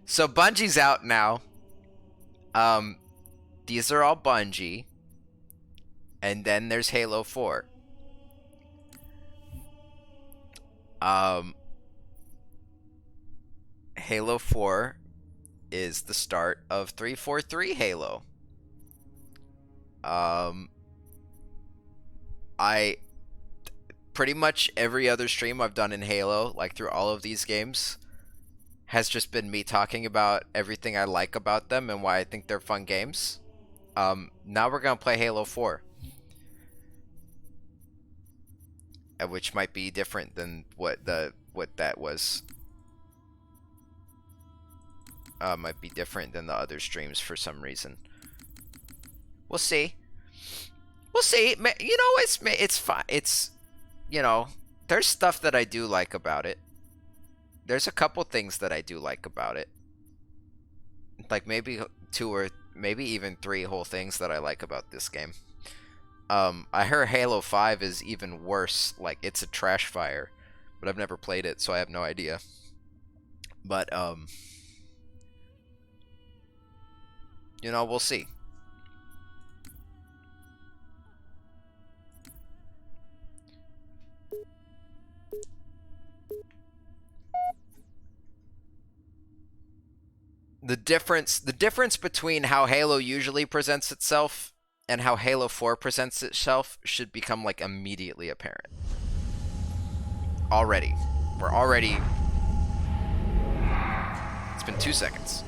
So Bungie's out now. These are all Bungie. And then there's Halo 4. Halo 4 is the start of 343 Halo. I pretty much every other stream I've done in Halo, like through all of these games, has just been me talking about everything I like about them and why I think they're fun games. Now we're gonna play Halo 4, which might be different than what that was. Might be different than the other streams for some reason. We'll see. We'll see. You know, it's fine. It's, you know, there's stuff that I do like about it. There's a couple things that I do like about it. Like maybe 2 or maybe even 3 whole things that I like about this game. I heard Halo 5 is even worse. Like, it's a trash fire. But I've never played it, so I have no idea. But, you know, we'll see. The difference between how Halo usually presents itself and how Halo 4 presents itself should become, like, immediately apparent. Already. We're already... It's been 2 seconds.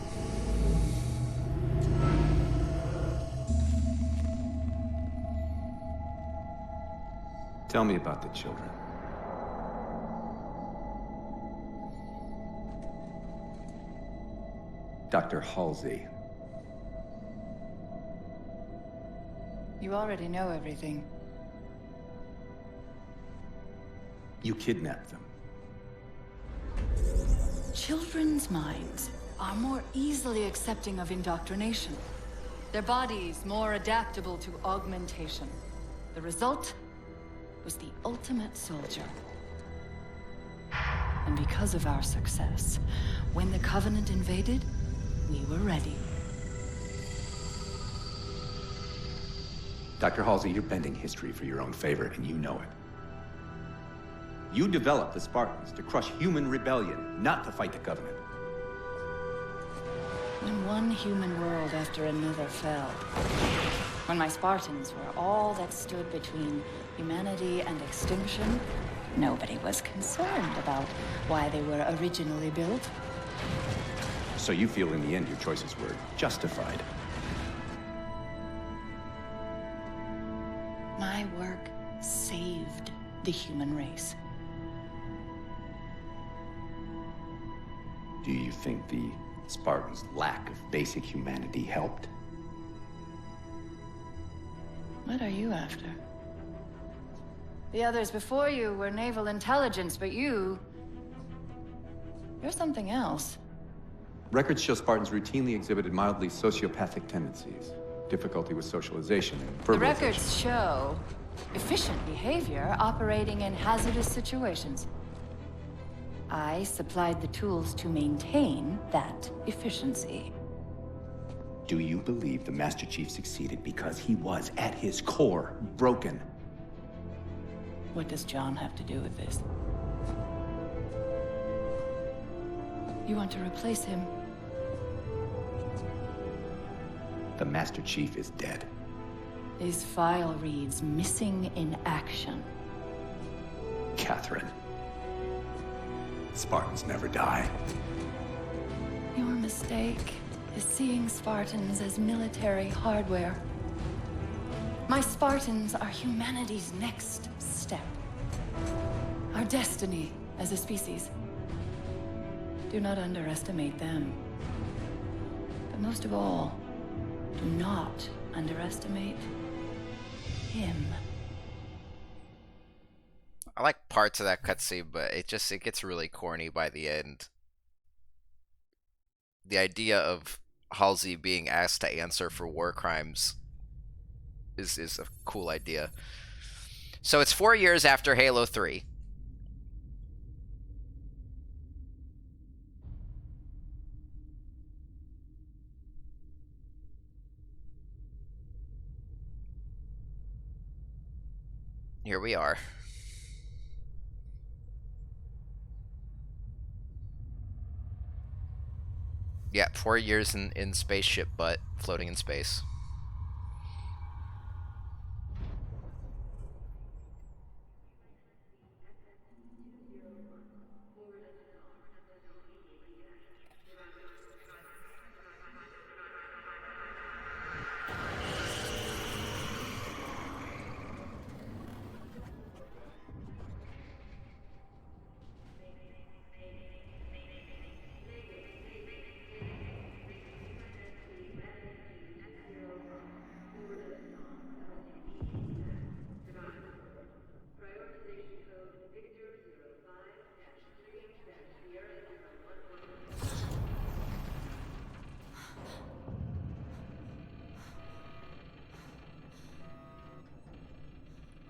Tell me about the children. Dr. Halsey. You already know everything. You kidnapped them. Children's minds are more easily accepting of indoctrination. Their bodies more adaptable to augmentation. The result was the ultimate soldier. And because of our success, when the Covenant invaded, we were ready. Dr. Halsey, you're bending history for your own favor, and you know it. You developed the Spartans to crush human rebellion, not to fight the Covenant. When one human world after another fell, when my Spartans were all that stood between humanity and extinction, nobody was concerned about why they were originally built. So you feel in the end your choices were justified? My work saved the human race. Do you think the Spartans' lack of basic humanity helped? What are you after? The others before you were naval intelligence, but you're something else. Records show Spartans routinely exhibited mildly sociopathic tendencies, difficulty with socialization, and The verbalization. records show efficient behavior operating in hazardous situations. I supplied the tools to maintain that efficiency. Do you believe the Master Chief succeeded because he was, at his core, broken? What does John have to do with this? You want to replace him? The Master Chief is dead. His file reads missing in action. Catherine. Spartans never die. Your mistake is seeing Spartans as military hardware. My Spartans are humanity's next step. Our destiny as a species. Do not underestimate them. But most of all, do not underestimate him. I like parts of that cutscene, but it gets really corny by the end. The idea of Halsey being asked to answer for war crimes is a cool idea. So it's 4 years after Halo 3. Here we are. Yeah, 4 years in spaceship, but floating in space.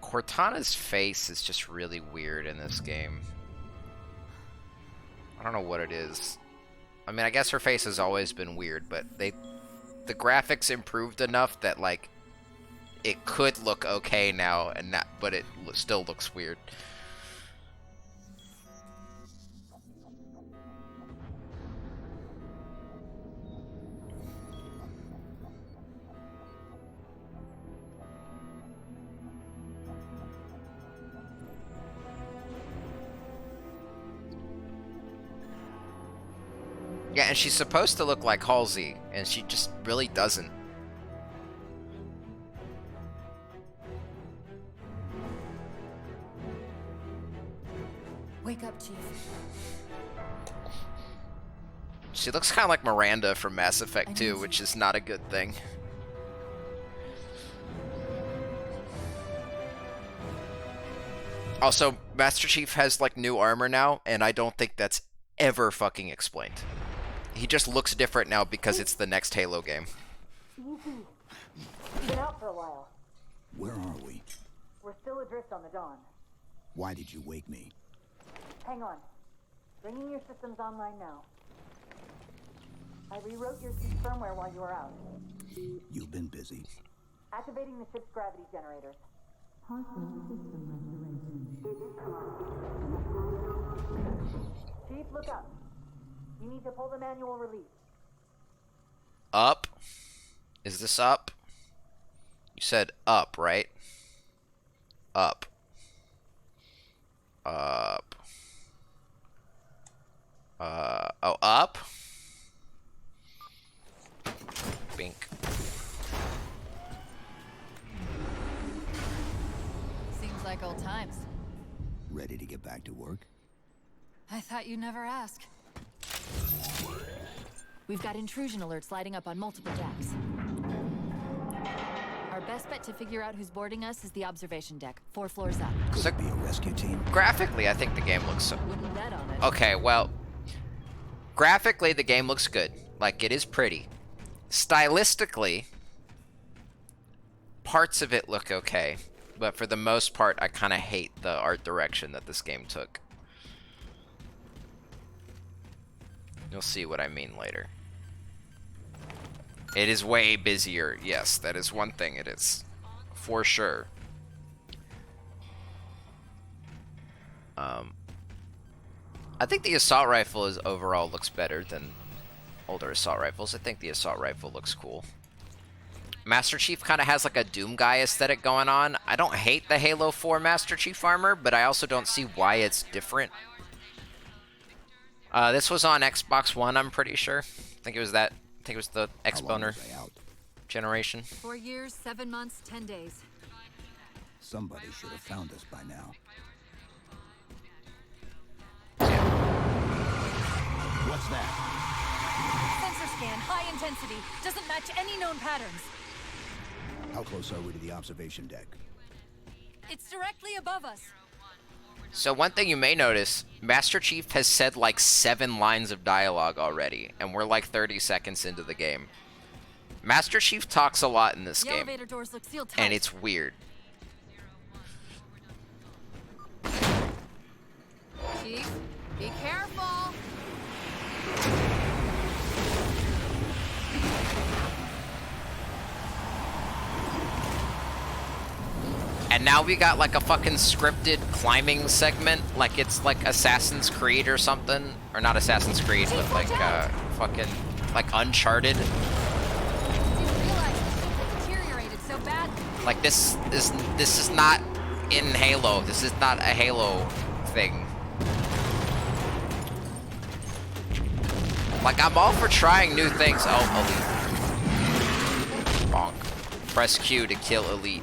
Cortana's face is just really weird in this game. I don't know what it is. I mean, I guess her face has always been weird, but the graphics improved enough that like it could look okay now, and not, but it still looks weird. Yeah, and she's supposed to look like Halsey, and she just really doesn't. Wake up, Chief. She looks kind of like Miranda from Mass Effect 2, which is not a good thing. Also, Master Chief has like new armor now, and I don't think that's ever fucking explained. He just looks different now because it's the next Halo game. Been out for a while. Where are we? We're still adrift on the Dawn. Why did you wake me? Hang on. Bringing your systems online now. I rewrote your suit's firmware while you were out. You've been busy. Activating the ship's gravity generators. Chief, look up. You need to pull the manual release. Up? Is this up? You said up, right? Up. Up. Oh, up? Bink. Seems like old times. Ready to get back to work? I thought you'd never ask. We've got intrusion alerts lighting up on multiple decks. Our best bet to figure out who's boarding us is the observation deck, 4 floors up. Could it be a rescue team? Graphically, I think the game looks so... Wouldn't bet on it. Okay, well... Graphically, the game looks good. Like, it is pretty. Stylistically, parts of it look okay. But for the most part, I kind of hate the art direction that this game took. You'll see what I mean later. It is way busier. Yes, that is one thing it is. For sure. I think the assault rifle is overall looks better than older assault rifles. I think the assault rifle looks cool. Master Chief kind of has like a Doom guy aesthetic going on. I don't hate the Halo 4 Master Chief armor, but I also don't see why it's different. This was on Xbox One, I'm pretty sure. I think it was that. I think it was the X-Boner generation. 4 years, 7 months, 10 days. Somebody should have found us by now. What's that? Sensor scan, high intensity. Doesn't match any known patterns. How close are we to the observation deck? It's directly above us. So one thing you may notice, Master Chief has said like 7 lines of dialogue already, and we're like 30 seconds into the game. Master Chief talks a lot in this The game, elevator doors look sealed tight. and it's weird. Chief, be careful. And now we got like a fucking scripted climbing segment, like it's like Assassin's Creed or something. Or not Assassin's Creed, but like fucking like Uncharted. So bad. Like this is not in Halo. This is not a Halo thing. Like I'm all for trying new things. Oh, Elite. Bonk. Press Q to kill Elite.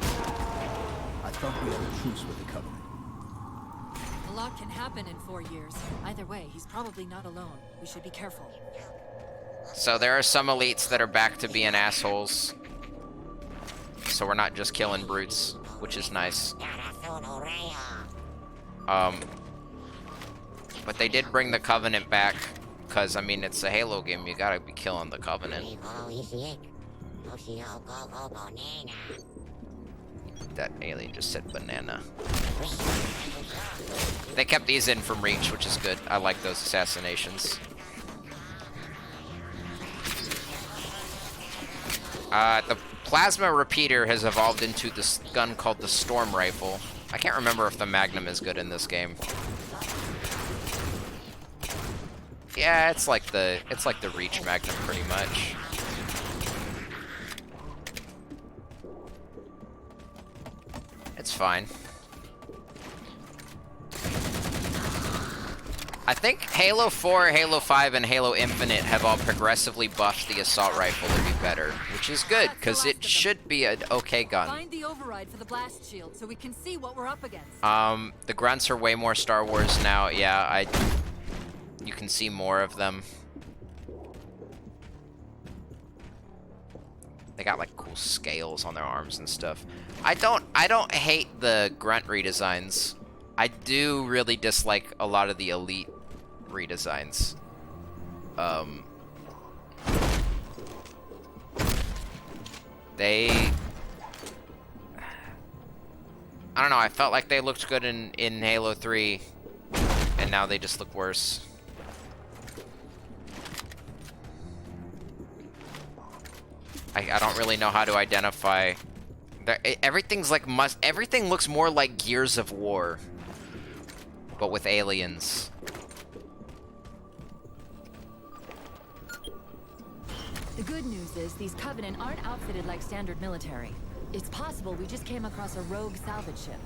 I thought we had a truce with the Covenant. A lot can happen in 4 years. Either way, he's probably not alone. We should be careful. So there are some elites that are back to being assholes. So we're not just killing brutes, which is nice. But they did bring the Covenant back, because, I mean, it's a Halo game, you gotta be killing the Covenant. That alien just said banana. They kept these in from Reach, which is good. I like those assassinations. The plasma repeater has evolved into this gun called the Storm Rifle. I can't remember if the Magnum is good in this game. Yeah, it's like the Reach Magnum pretty much. It's fine. I think Halo 4, Halo 5, and Halo Infinite have all progressively buffed the assault rifle to be better, which is good, because it should be an okay gun. Find the override for the blast shield so we can see what we're up against. The grunts are way more Star Wars now. Yeah, you can see more of them. They got like cool scales on their arms and stuff. I don't hate the grunt redesigns. I do really dislike a lot of the Elite redesigns. I don't know, I felt like they looked good in Halo 3, and now they just look worse. I don't really know how to identify. Everything's like everything looks more like Gears of War, but with aliens. The good news is these Covenant aren't outfitted like standard military. It's possible we just came across a rogue salvage ship.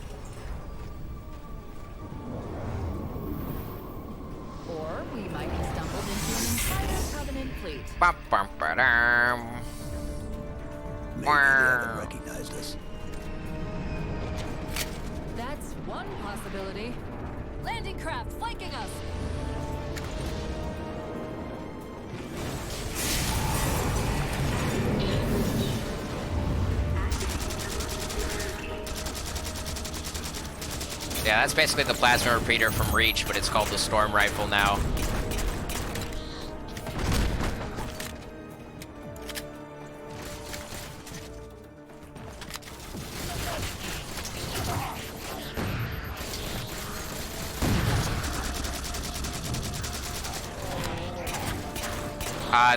Or we might have stumbled into an entire Covenant fleet. Bum, bum, ba-dum. Maybe they haven't recognized us. That's one possibility. Landing craft flanking us. Yeah, that's basically the plasma repeater from Reach, but it's called the Storm Rifle now.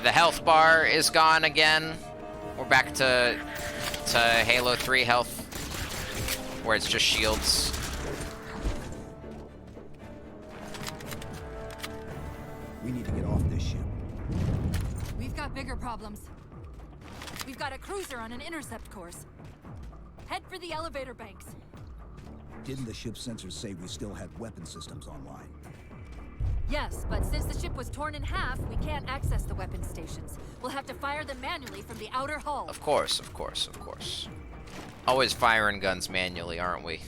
The health bar is gone again. We're back to Halo 3 health, where it's just shields. We need to get off this ship. We've got bigger problems. We've got a cruiser on an intercept course. Head for the elevator banks. Didn't the ship's sensors say we still had weapon systems online? Yes, but since the ship was torn in half, we can't access the weapon stations. We'll have to fire them manually from the outer hull. Of course, of course, of course. Always firing guns manually, aren't we?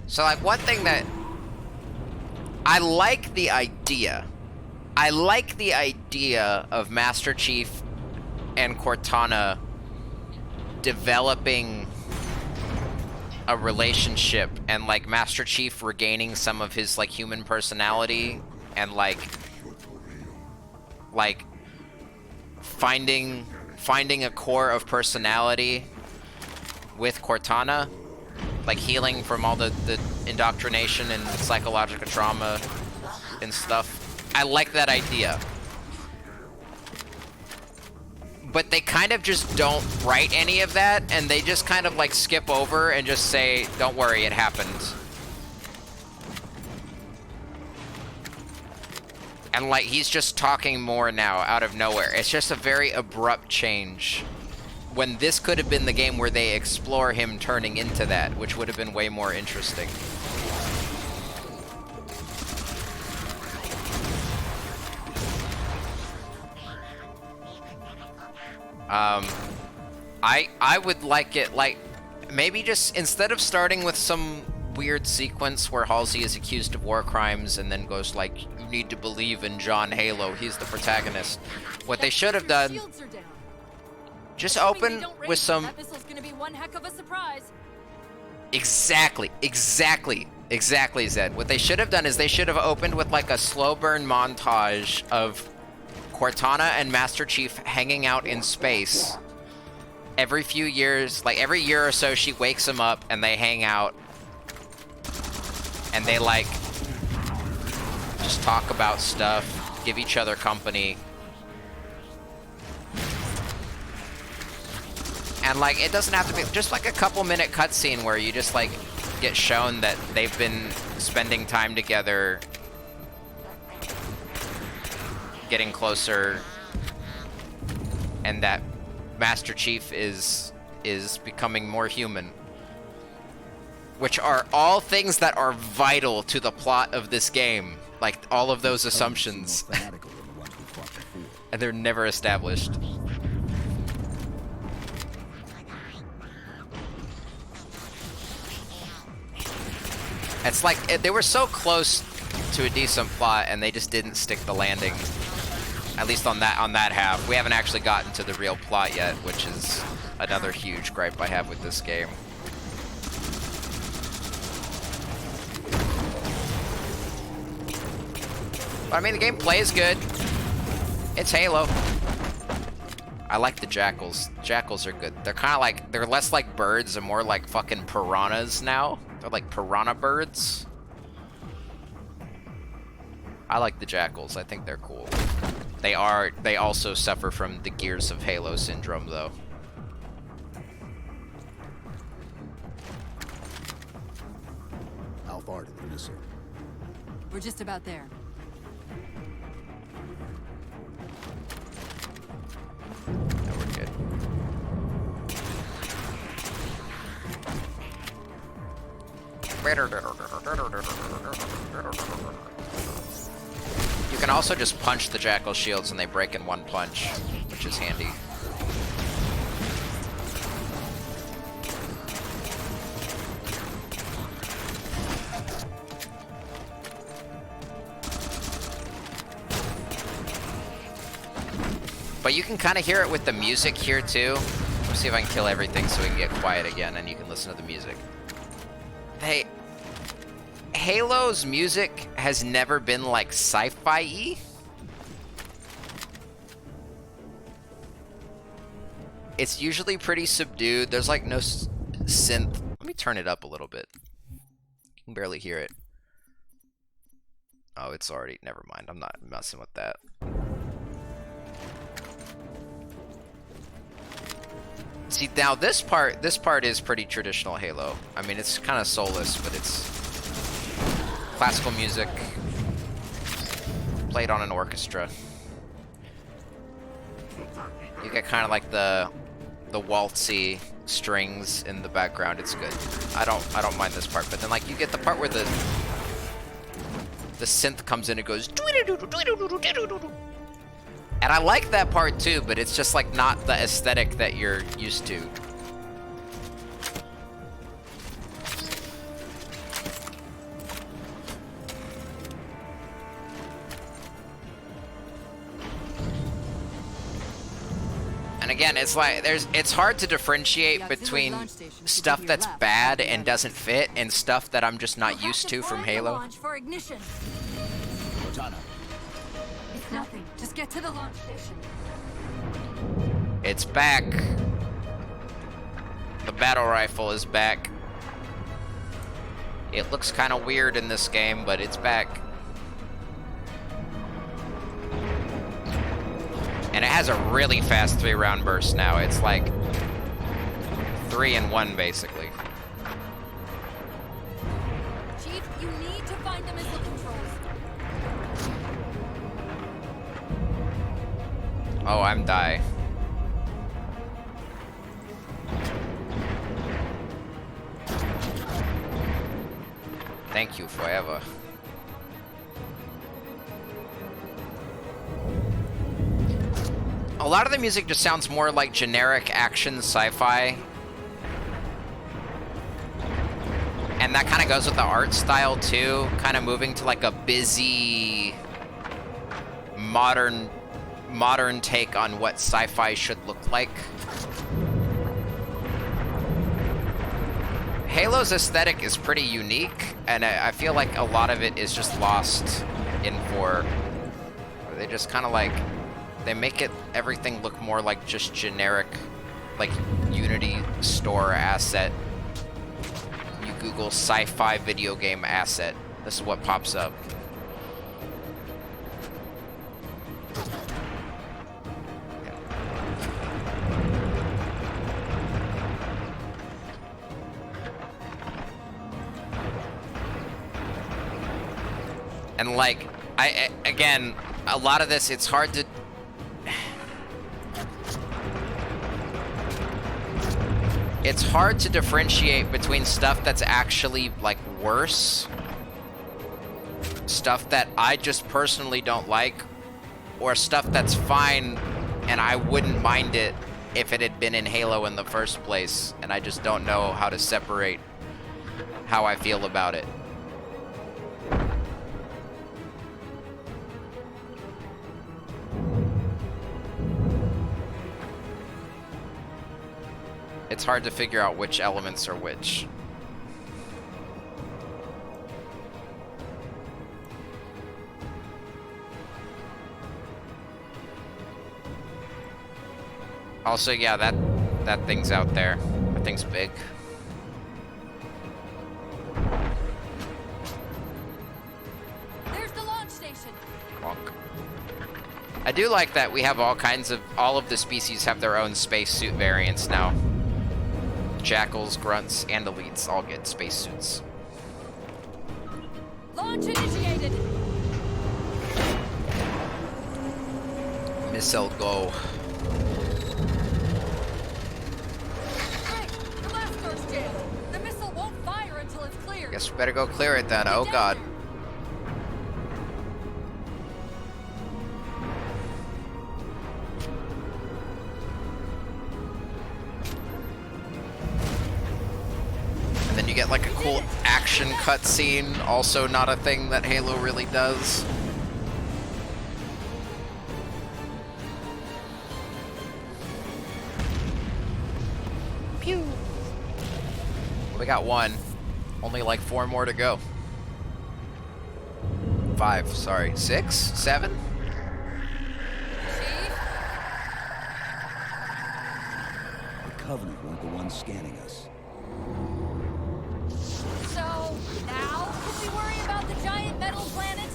So, like, one thing that... I like the idea. I like the idea of Master Chief and Cortana developing a relationship, and, like, Master Chief regaining some of his, like, human personality, and, like finding a core of personality with Cortana. like healing from all the indoctrination and psychological trauma and stuff. I like that idea. But they kind of just don't write any of that, and they just kind of like skip over and just say, don't worry, it happened. And like, he's just talking more now out of nowhere. It's just a very abrupt change. When this could have been the game where they explore him turning into that, which would have been way more interesting. I would like it, like, maybe just, instead of starting with some weird sequence where Halsey is accused of war crimes and then goes like, you need to believe in John Halo, he's the protagonist. What they should have done, just open with some... That missile's gonna be one heck of a surprise. Exactly, Zed. What they should have done is they should have opened with like a slow burn montage of Cortana and Master Chief hanging out in space. Every few years, like every year or so, she wakes him up and they hang out. And they like just talk about stuff, give each other company. And like, it doesn't have to be just like a couple-minute cutscene where you just like get shown that they've been spending time together, getting closer, and that Master Chief is becoming more human. Which are all things that are vital to the plot of this game. Like, all of those assumptions. And they're never established. It's like, they were so close to a decent plot, and they just didn't stick the landing. At least on that half. We haven't actually gotten to the real plot yet, which is another huge gripe I have with this game. I mean, the gameplay is good. It's Halo. I like the jackals. Jackals are good. They're kind of like, they're less like birds and more like fucking piranhas now. They're like piranha birds. I like the jackals. I think they're cool. They also suffer from the Gears of Halo syndrome, though. How far did the missile? We're just about there. No, we're good. You can also just punch the jackal shields and they break in one punch, which is handy. But you can kind of hear it with the music here too. Let's see if I can kill everything so we can get quiet again and you can listen to the music. Hey, Halo's music has never been like sci-fi-y. It's usually pretty subdued. There's like no synth. Let me turn it up a little bit. You can barely hear it. Oh, it's already, never mind. I'm not messing with that. See, now this part is pretty traditional Halo. I mean, it's kind of soulless, but it's classical music played on an orchestra. You get kind of like the waltzy strings in the background. It's good. I don't mind this part, but then like you get the part where the synth comes in and goes, and I like that part too, but it's just like not the aesthetic that you're used to. And again, it's like it's hard to differentiate between stuff that's bad and doesn't fit and stuff that I'm just not used to from Halo. Cortana. It's nothing. Just get to the launch station. It's back. The battle rifle is back. It looks kind of weird in this game, but it's back. And it has a really fast 3-round burst now. It's like 3 in 1, basically. Chief, you need to find the missile controls. Oh, I'm die. Thank you forever. A lot of the music just sounds more like generic action sci-fi. And that kind of goes with the art style too, kind of moving to like a busy modern take on what sci-fi should look like. Halo's aesthetic is pretty unique, and I feel like a lot of it is just lost in 4. They just kind of like, they make it, everything look more like just generic, like Unity store asset. You Google sci-fi video game asset, this is what pops up. And like, again, a lot of this, it's hard to... It's hard to differentiate between stuff that's actually, like, worse, stuff that I just personally don't like, or stuff that's fine and I wouldn't mind it if it had been in Halo in the first place, and I just don't know how to separate how I feel about it. It's hard to figure out which elements are which. Also, yeah, that thing's out there. That thing's big. There's the launch station. Clunk. I do like that we have all of the species have their own spacesuit variants now. Jackals, grunts, and elites all get spacesuits. Launch initiated. Missile go. Great, the blast door's jammed. The missile won't fire until it's cleared. Guess we better go clear it then. Oh god. And then you get like a cool action cutscene, also not a thing that Halo really does. Pew. We got 1. Only like 4 more to go. 5, sorry. 6? 7? The Covenant weren't the ones scanning us. So, now can we worry about the giant metal planet?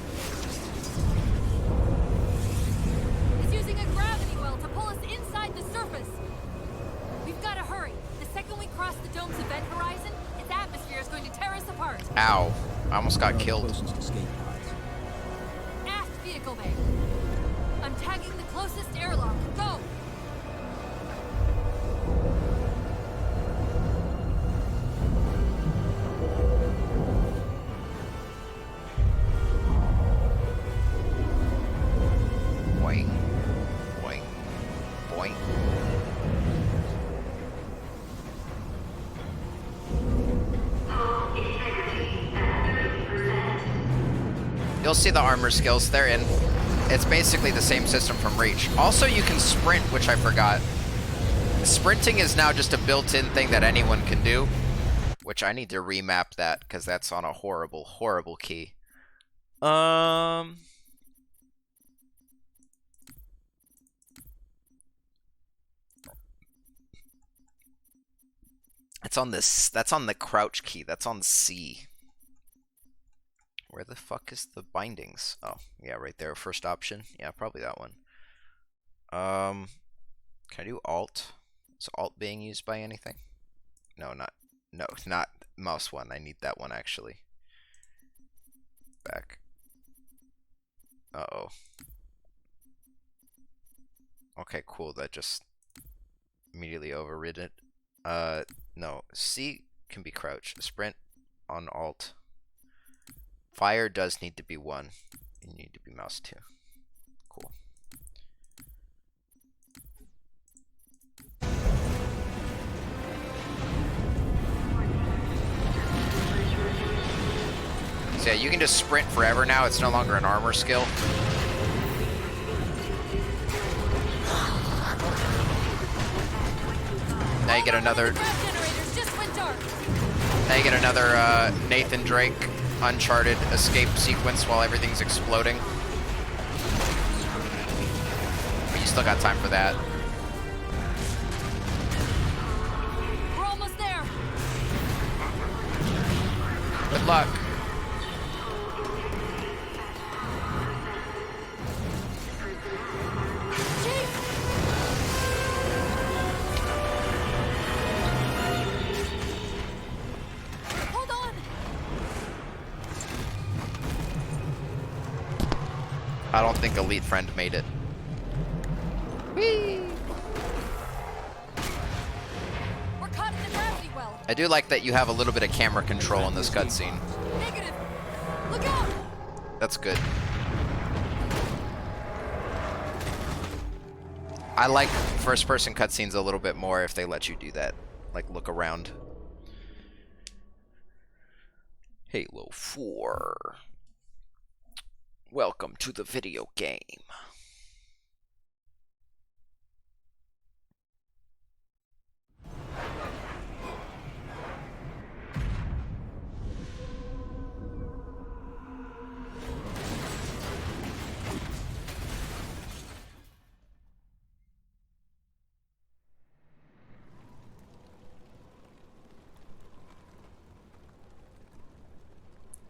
It's using a gravity well to pull us inside the surface. We've got to hurry. The second we cross the dome's event horizon, its atmosphere is going to tear us apart. Ow. I almost got killed. Closest escape pods. Aft vehicle bay. I'm tagging the closest airlock. Go! Boing. Boing. Boing. You'll see the armor skills they're in. It's basically the same system from Reach. Also, you can sprint, which I forgot. Sprinting is now just a built-in thing that anyone can do, which I need to remap that because that's on a horrible, horrible key. It's on this. That's on the crouch key. That's on C. Where the fuck is the bindings? Oh, yeah, right there. First option. Yeah, probably that one. Can I do Alt? Is Alt being used by anything? No, not mouse one. I need that one actually. Back. Uh-oh. Okay, cool. That just immediately overrid it. No. C can be crouch. Sprint on Alt. Fire does need to be 1. You need to be mouse 2. Cool. So yeah, you can just sprint forever now. It's no longer an armor skill. Now you get another. Now you get another Nathan Drake Uncharted escape sequence while everything's exploding. But you still got time for that. We're almost there. Good luck. Hold on. I don't think Elite Friend made it. Whee! We're caught in the gravity well. I do like that you have a little bit of camera control in this cutscene. Negative. Look out. That's good. I like first-person cutscenes a little bit more if they let you do that. Like, look around. Halo 4. Welcome to the video game.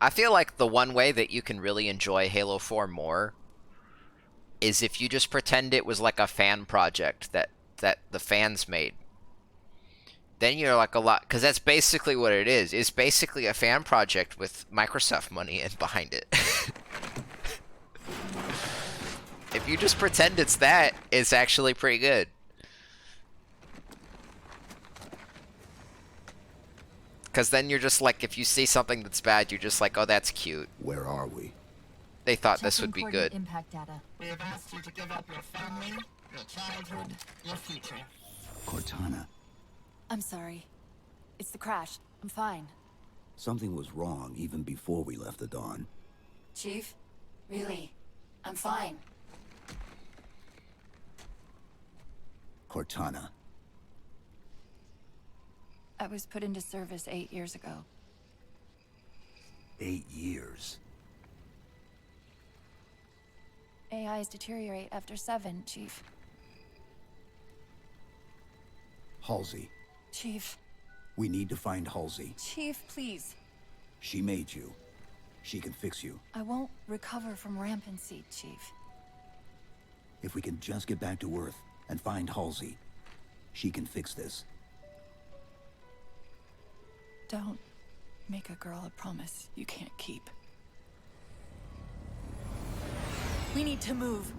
I feel like the one way that you can really enjoy Halo 4 more is if you just pretend it was like a fan project that the fans made. Then you're like a lot, because that's basically what it is. It's basically a fan project with Microsoft money in behind it. If you just pretend it's that, it's actually pretty good. Because then you're just like, if you see something that's bad, you're just like, oh, that's cute. Where are we? They thought this would be good. Impact data. We have asked you to give up your family, your childhood, your future. Cortana, I'm sorry. It's the crash. I'm fine. something was wrong even before we left the Dawn. Chief? Really? I'm fine. Cortana. I was put into service 8 years ago. 8 years. AIs deteriorate after 7, Chief. Halsey. Chief. We need to find Halsey. Chief, please. She made you. She can fix you. I won't recover from rampancy, Chief. If we can just get back to Earth and find Halsey, she can fix this. Don't make a girl a promise you can't keep. We need to move.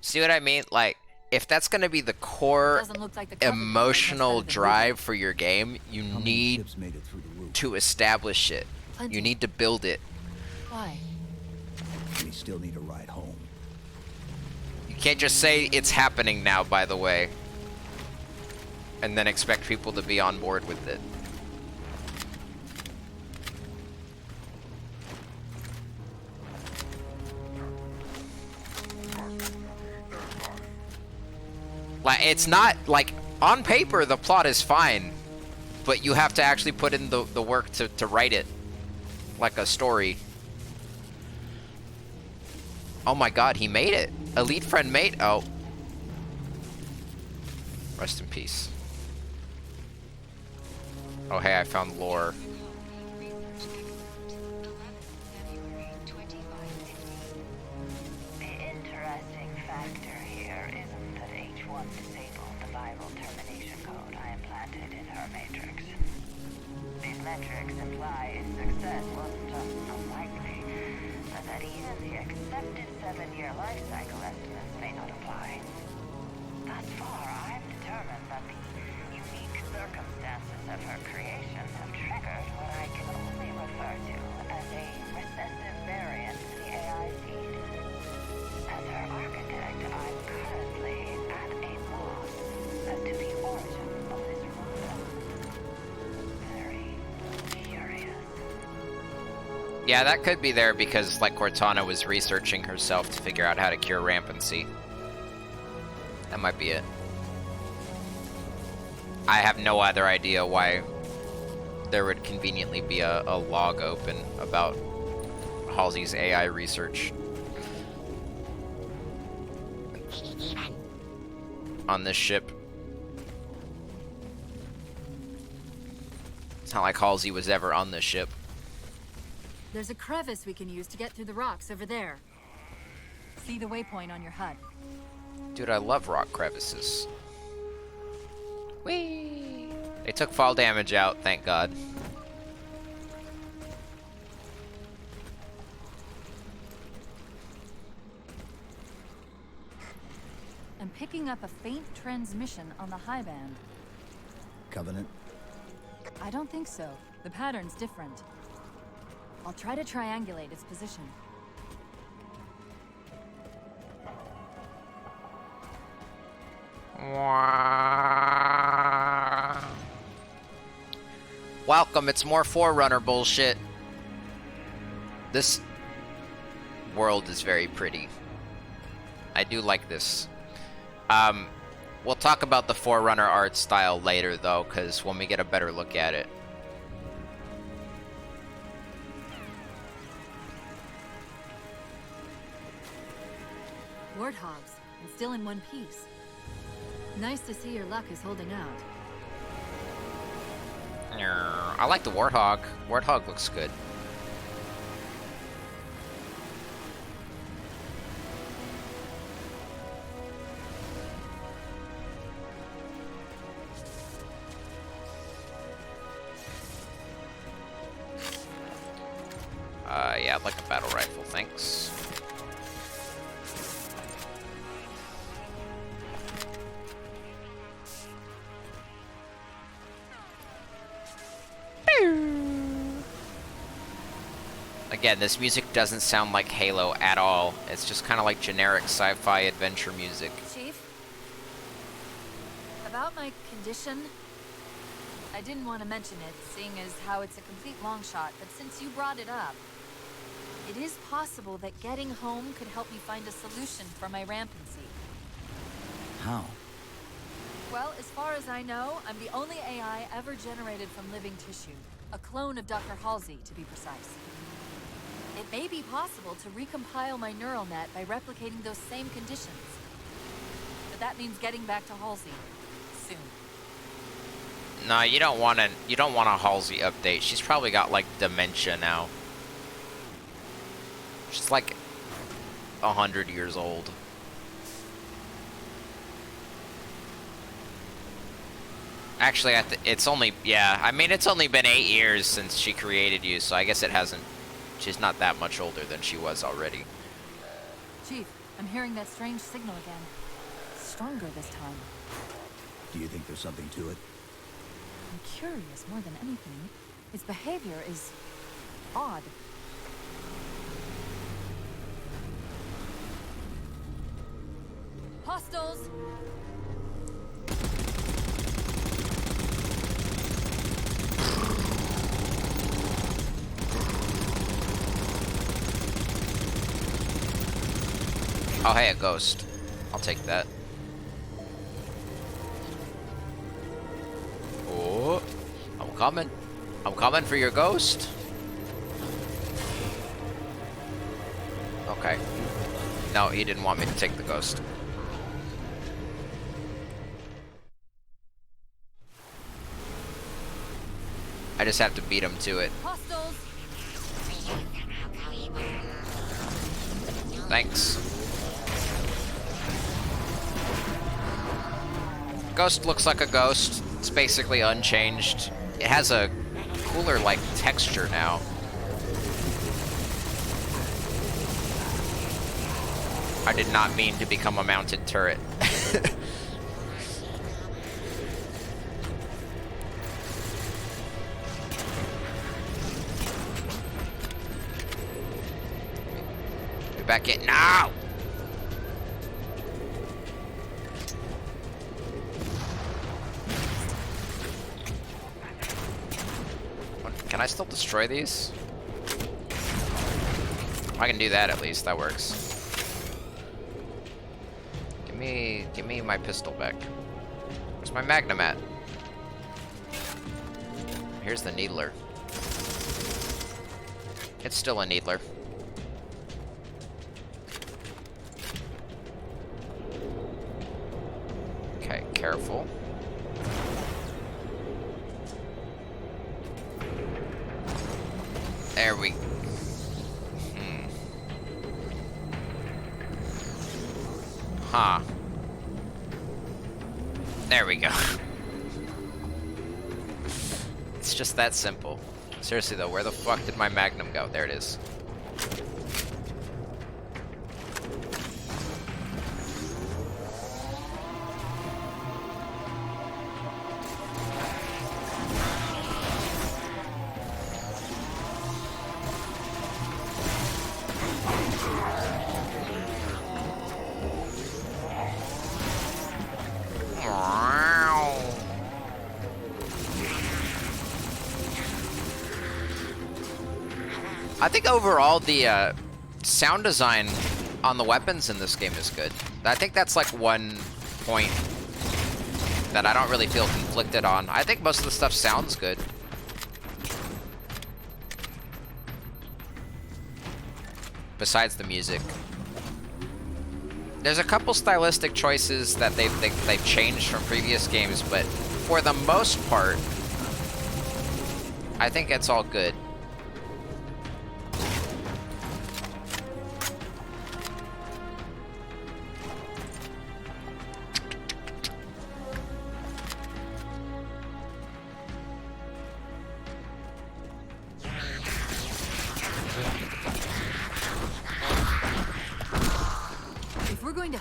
See what I mean? Like, if that's going to be the core Doesn't look like the cover emotional has been drive for your game, you How many need ships made it through the roof? to establish it. Plenty. You need to build it. Why? We still need a ride home. You can't just say it's happening now, by the way, and then expect people to be on board with it. Like, it's not, like, on paper the plot is fine, but you have to actually put in the work to write it like a story. Oh my god, he made it. Elite Friend mate. Oh. Rest in peace. Oh hey, I found lore. viral termination code I implanted in her matrix. These metrics imply success wasn't just unlikely, but that even the accepted 7-year life cycle estimates may not apply. Thus far, I've determined that the unique circumstances of her creation have triggered what I can only refer to as a recessive variant in the AI seed. As her architect, I'm currently at a loss as to the origin of this rule. Very curious. Yeah, that could be there because, like, Cortana was researching herself to figure out how to cure rampancy. That might be it. I have no other idea why there would conveniently be a log open about Halsey's AI research on this ship. It's not like Halsey was ever on this ship. There's a crevice we can use to get through the rocks over there. See the waypoint on your HUD. Dude, I love rock crevices. Whee! They took fall damage out, thank God. I'm picking up a faint transmission on the high band. Covenant? I don't think so. The pattern's different. I'll try to triangulate its position. Welcome, it's more Forerunner bullshit. This world is very pretty. I do like this. We'll talk about the Forerunner art style later, though, because when we get a better look at it. Warthogs, and still in one piece. Nice to see your luck is holding out. I like the Warthog. Warthog looks good. Yeah, I'd like a battle rifle, thanks. Again, this music doesn't sound like Halo at all. It's just kind of like generic sci-fi adventure music. Chief? About my condition? I didn't want to mention it, seeing as how it's a complete long shot, but since you brought it up, it is possible that getting home could help me find a solution for my rampancy. How? Well, as far as I know, I'm the only AI ever generated from living tissue. A clone of Dr. Halsey, to be precise. It may be possible to recompile my neural net by replicating those same conditions. But that means getting back to Halsey soon. No, you don't want a Halsey update. She's probably got like dementia now. She's like 100 years old. Actually, it's only, yeah, I mean, it's only been 8 years since she created you, so I guess it hasn't, she's not that much older than she was already. Chief, I'm hearing that strange signal again. Stronger this time. Do you think there's something to it? I'm curious more than anything. Its behavior is odd. Hostiles! Oh, hey, a ghost. I'll take that. Oh, I'm coming. I'm coming for your ghost. Okay. No, he didn't want me to take the ghost. I just have to beat him to it. Hostiles! Thanks. Ghost looks like a ghost. It's basically unchanged. It has a cooler, like, texture now. I did not mean to become a mounted turret. Get back in now! Can I still destroy these? I can do that at least. That works. Give me my pistol back. Where's my Magnum at? Here's the Needler. It's still a Needler. Okay, careful. There we... Huh. There we go. It's just that simple. Seriously though, where the fuck did my Magnum go? There it is. I think overall the sound design on the weapons in this game is good. I think that's like one point that I don't really feel conflicted on. I think most of the stuff sounds good. Besides the music. There's a couple stylistic choices that they've changed from previous games, but for the most part, I think it's all good.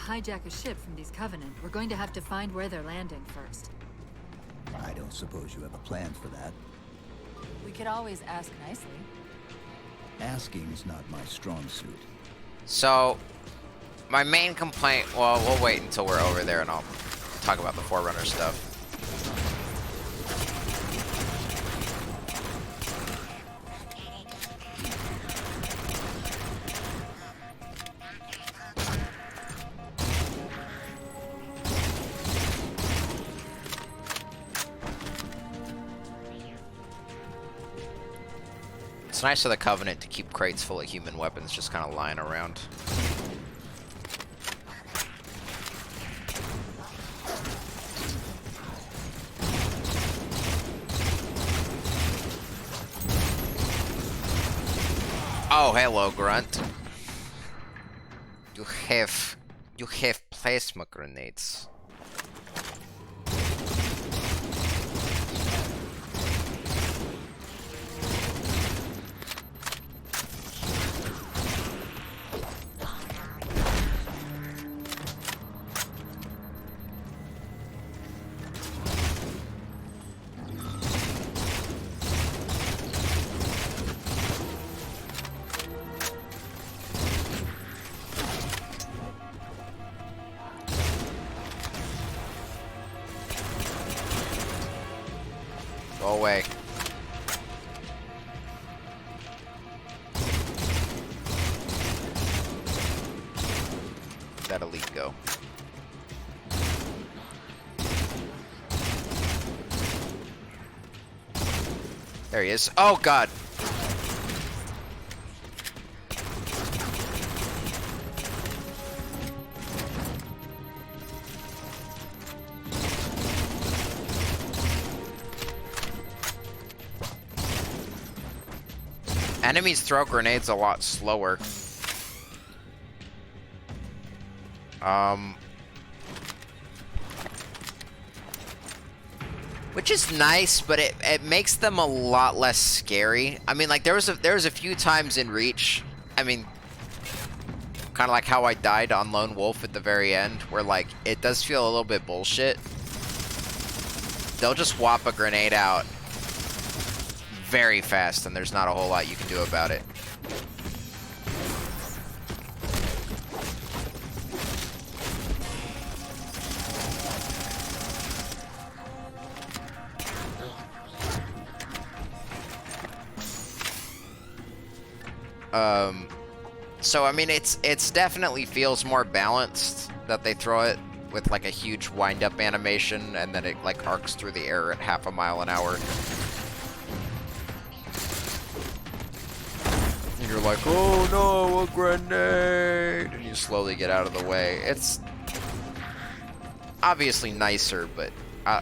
Hijack a ship from these Covenant, we're going to have to find where they're landing first. I don't suppose you have a plan for that. We could always ask nicely. Asking's not my strong suit. So, my main complaint... Well, we'll wait until we're over there and I'll talk about the Forerunner stuff. It's nice for the Covenant to keep crates full of human weapons just kind of lying around. Oh, hello, Grunt. You have plasma grenades. Go away. That elite go. There he is. Oh god. Enemies throw grenades a lot slower. Which is nice, but it makes them a lot less scary. I mean, like, there was a few times in Reach, I mean, kind of like how I died on Lone Wolf at the very end, where, like, it does feel a little bit bullshit. They'll just whop a grenade out very fast, and there's not a whole lot you can do about it. So I mean, it's definitely feels more balanced that they throw it with like a huge wind-up animation, and then it like arcs through the air at 0.5 mile an hour. And you're like, oh no, a grenade! And you slowly get out of the way. It's obviously nicer, but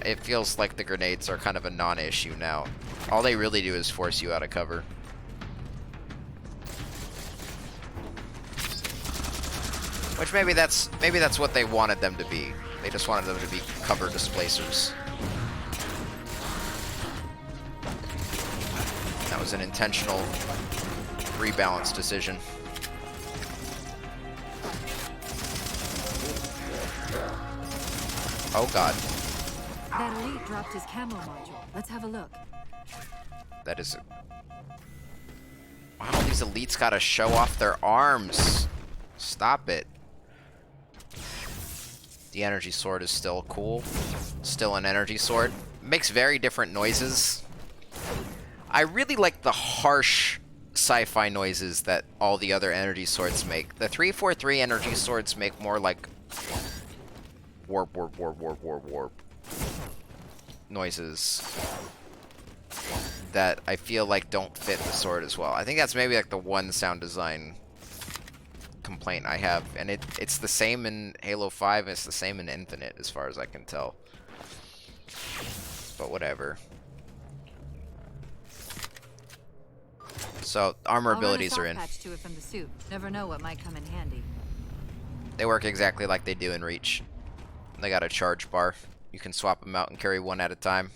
it feels like the grenades are kind of a non-issue now. All they really do is force you out of cover. Which maybe that's what they wanted them to be. They just wanted them to be cover displacers. That was an intentional rebalance decision. Oh god. That elite dropped his camo module. Let's have a look. That is wow, these elites gotta show off their arms. Stop it. The energy sword is still cool. Still an energy sword. Makes very different noises. I really like the harsh sci-fi noises that all the other energy swords make. The 343 energy swords make more like warp, warp, warp, warp, warp, warp noises that I feel like don't fit the sword as well. I think that's maybe like the one sound design complaint I have, and it's the same in Halo 5, and it's the same in Infinite as far as I can tell. But whatever. So armor abilities are in. Patch to it from the suit. Never know what might come in handy. They work exactly like they do in Reach. They got a charge bar. You can swap them out and carry one at a time.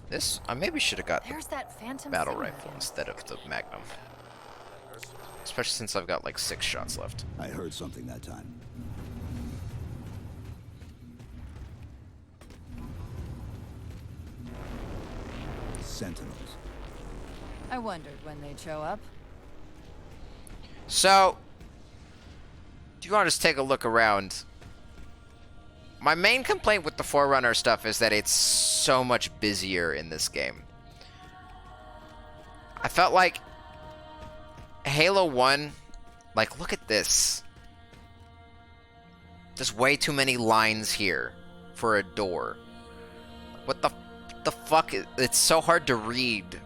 This, I maybe should have got There's that phantom battle thing rifle again. instead of the Magnum. Especially since I've got like 6 shots left. I heard something that time. Sentinels. I wondered when they'd show up. So, do you want to just take a look around? My main complaint with the Forerunner stuff is that it's so much busier in this game. I felt like Halo 1, like, look at this. There's way too many lines here for a door. What the fuck? It's so hard to read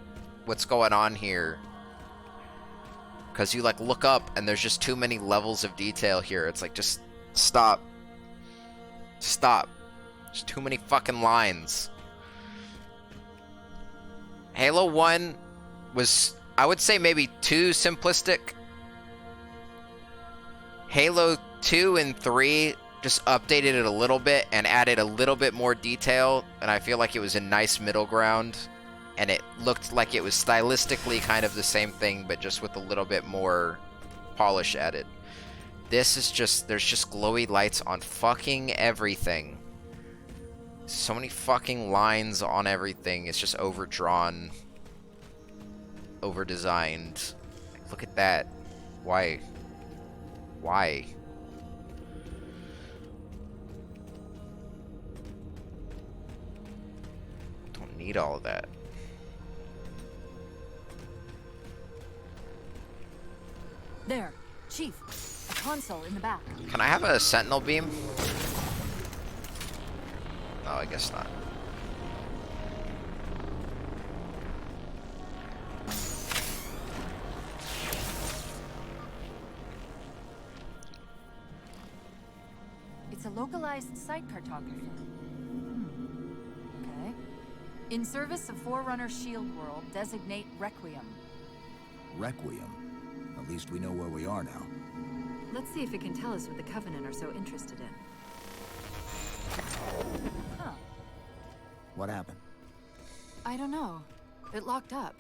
what's going on here. Because you, like, look up and there's just too many levels of detail here. It's like, just stop. Stop. There's too many fucking lines. Halo 1 was, I would say, maybe too simplistic. Halo 2 and 3 just updated it a little bit and added a little bit more detail, and I feel like it was a nice middle ground, and it looked like it was stylistically kind of the same thing, but just with a little bit more polish added. This is just, there's just glowy lights on fucking everything. So many fucking lines on everything. It's just overdrawn, over-designed. Look at that. Why? Why? Don't need all of that. There, Chief. A console in the back. Can I have a sentinel beam? No, I guess not. It's a localized site cartography. Okay. In service of Forerunner Shield World, designate Requiem. Requiem. At least we know where we are now. Let's see if it can tell us what the Covenant are so interested in. Huh. What happened? I don't know. It locked up.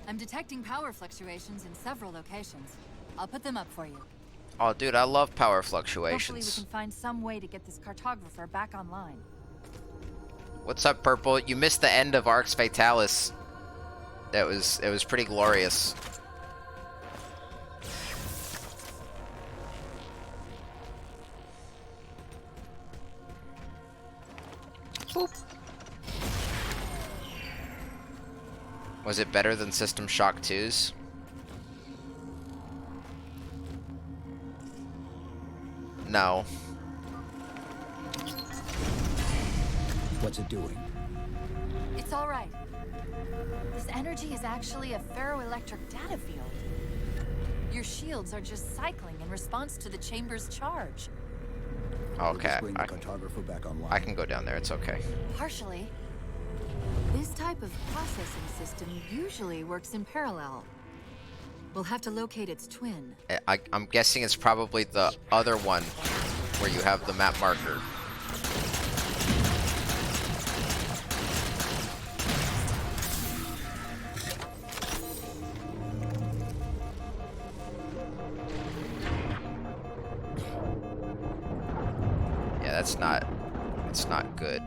I'm detecting power fluctuations in several locations. I'll put them up for you. Oh, dude, I love power Hopefully we fluctuations. can find some way to get this cartographer back online. What's up, Purple? You missed the end of Arx Fatalis. It was pretty glorious. Boop. Was it better than System Shock 2's? No. What's it doing? It's all right. This energy is actually a ferroelectric data field. Your shields are just cycling in response to the chamber's charge. Will Okay, this bring the cartographer back online? I can go down there. It's okay. Partially. This type of processing system usually works in parallel. We'll have to locate its twin. I'm guessing it's probably the other one where you have the map marker. Yeah, that's not good.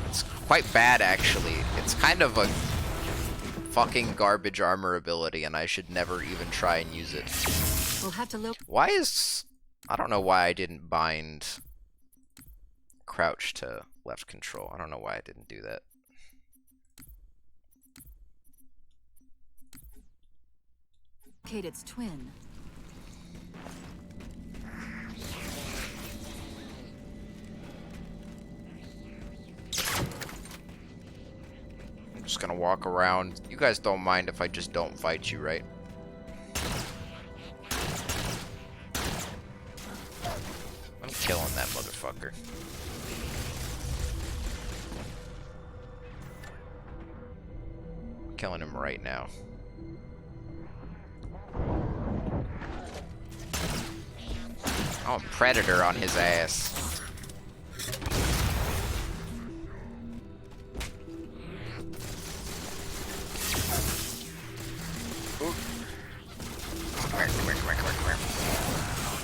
It's quite bad, actually. It's kind of a fucking garbage armor ability, and I should never even try and use it. We'll have to Why is... I don't know why I didn't bind crouch to left control. I don't know why I didn't do that. locate its twin. I'm just gonna walk around. You guys don't mind if I just don't fight you, right? I'm killing that motherfucker. I'm killing him right now. Oh, I'm Predator on his ass. Ooh. Come here, come here, come here, come here, come here.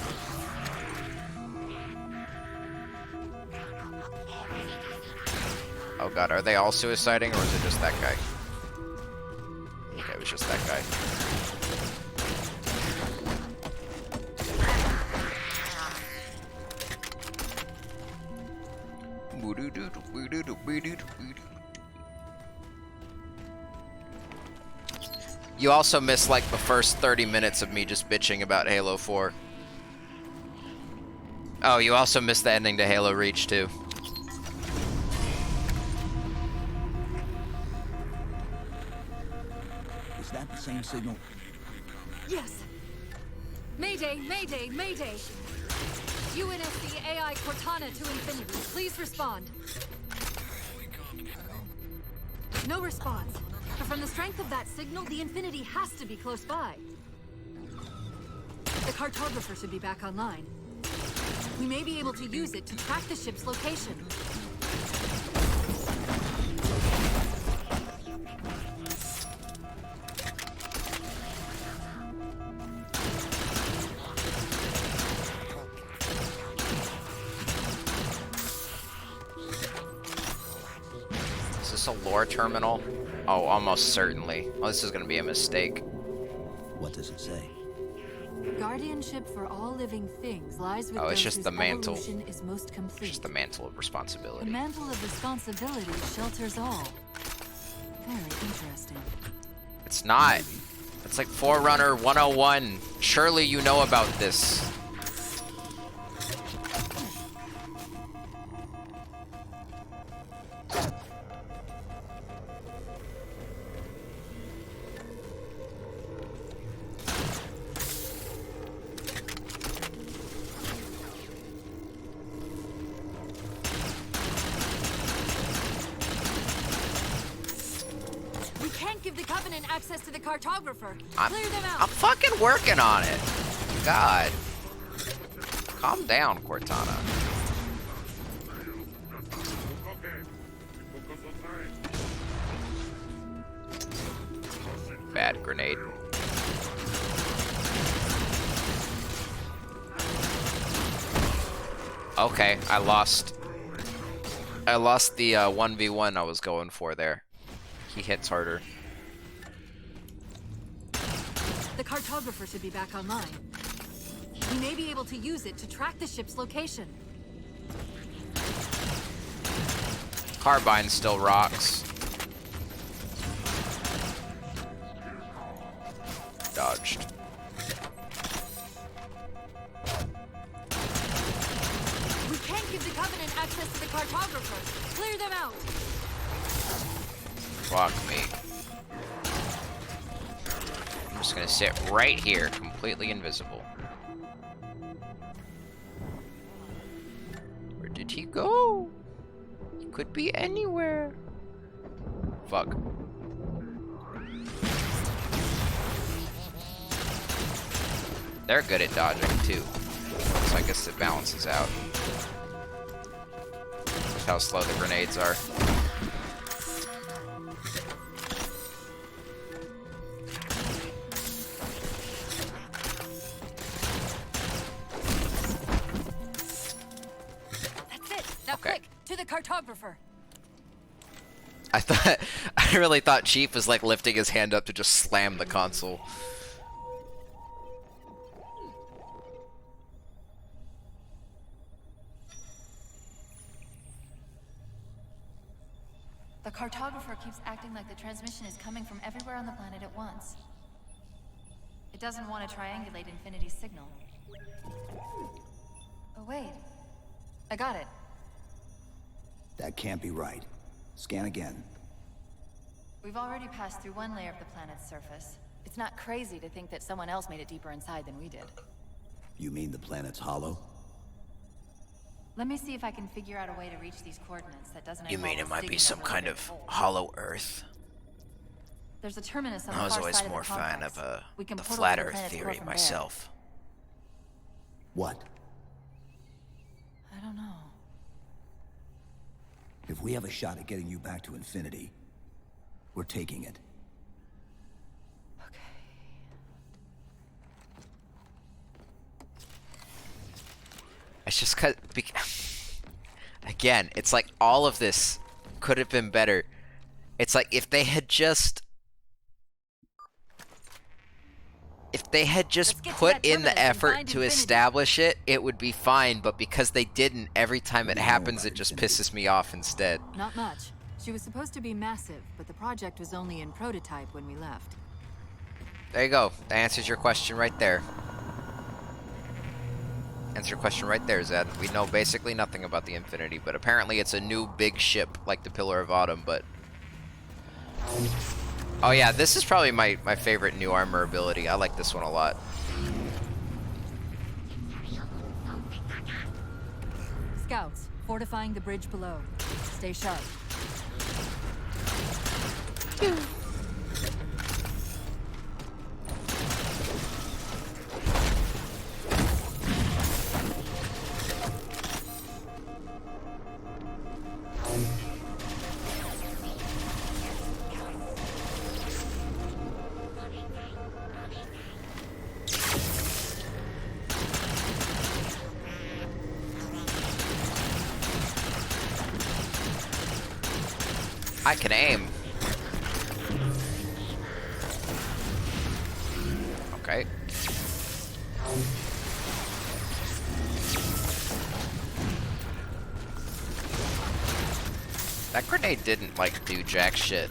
Oh god, are they all suiciding, or is it just that guy? Okay, it was just that guy. You also missed like the first 30 minutes of me just bitching about Halo 4. Oh, you also missed the ending to Halo Reach too. Is that the same signal? Yes. Mayday, mayday, mayday. UNSC AI Cortana to Infinity. Please respond. No response. But from the strength of that signal, the Infinity has to be close by. The cartographer should be back online. We may be able to use it to track the ship's location. Is this a lore terminal? Oh, almost certainly. Oh, this is gonna be a mistake. What does it say? Guardianship for all living things lies with Oh, it's those just whose the mantle. evolution is most It's complete. just the mantle of The responsibility. mantle of responsibility shelters all. Very interesting. It's not. It's like Forerunner 101. Surely you know about this. We can't give the Covenant access to the cartographer. I'm Clear them out. fucking working on it. God. Calm down, Cortana. Bad grenade. Okay, I lost the 1v1 I was going for there. He hits harder. The cartographer should be back online. We may be able to use it to track the ship's location. Carbine still rocks. Dodged. We can't give the Covenant access to the cartographers. Clear them out. Fuck me. I'm just gonna sit right here, completely invisible. Where did he go? He could be anywhere. Fuck. They're good at dodging too, so I guess it balances out. Just how slow the grenades are. That's it. Now Okay. quick, to the cartographer. I really thought Chief was like lifting his hand up to just slam the console. The cartographer keeps acting like the transmission is coming from everywhere on the planet at once. It doesn't want to triangulate Infinity's signal. Oh, wait. I got it. That can't be right. Scan again. We've already passed through one layer of the planet's surface. It's not crazy to think that someone else made it deeper inside than we did. You mean the planet's hollow? Let me see if I can figure out a way to reach these coordinates that doesn't You involve mean it us might be digging some over a kind big of hole. hollow Earth? There's a terminus on the I was far always side more of the fan complex. of We can the portal flat to the Earth planet's core theory from there. myself. What? I don't know. If we have a shot at getting you back to Infinity, we're taking it. Okay. It's just cause again, it's like all of this could have been better. It's like if they had just Let's get to put that in the terminus and effort find to Infinity. establish it, it would be fine, but because they didn't, every time it We know happens about it just Infinity. pisses me off instead. Not much. She was supposed to be massive, but the project was only in prototype when we left. There you go. That answers your question right there. Answer your question right there, Zed. We know basically nothing about the Infinity, but apparently it's a new big ship like the Pillar of Autumn, but... Oh yeah, this is probably my favorite new armor ability. I like this one a lot. Scouts, fortifying the bridge below. Stay sharp. I can aim. Okay. That grenade didn't, like, do jack shit.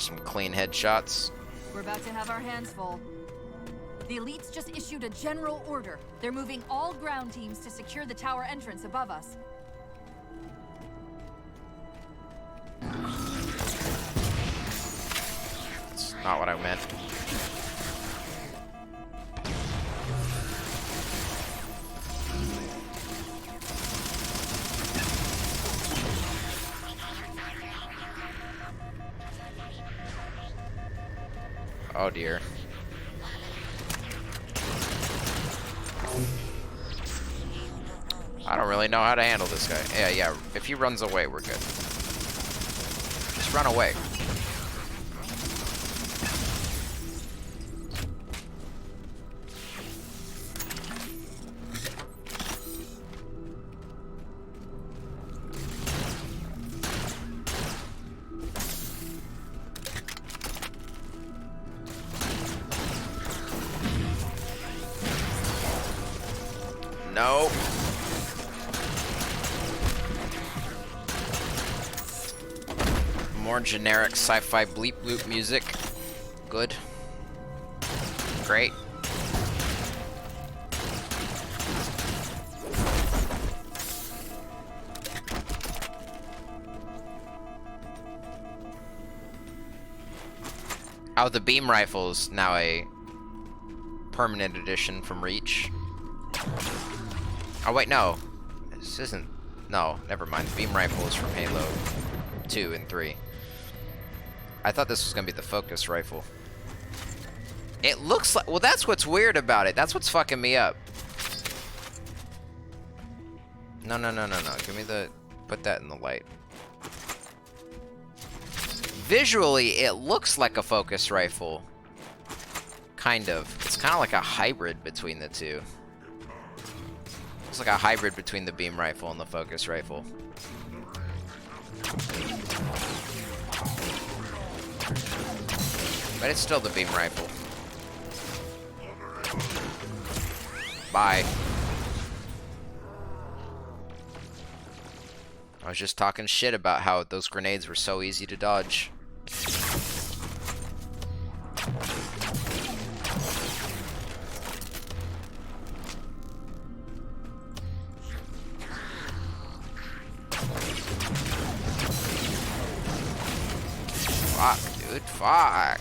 There's some clean headshots. We're about to have our hands full. The elites just issued a general order. They're moving all ground teams to secure the tower entrance above us. That's not what I meant. Oh dear. I don't really know how to handle this guy. Yeah, if he runs away, we're good. Just run away. No. More generic sci-fi bleep bloop music. Good. Great. Oh, the beam rifle is now a permanent edition from Reach. Oh wait, no. This isn't... No, never mind. The beam rifle is from Halo 2 and 3. I thought this was gonna be the focus rifle. It looks like... Well, that's what's weird about it. That's what's fucking me up. No. Give me the... Put that in the light. Visually, it looks like a focus rifle. Kind of. It's kind of like a hybrid between the two. It's like a hybrid between the beam rifle and the focus rifle. But it's still the beam rifle. Bye. I was just talking shit about how those grenades were so easy to dodge. Fuck, dude, fuck.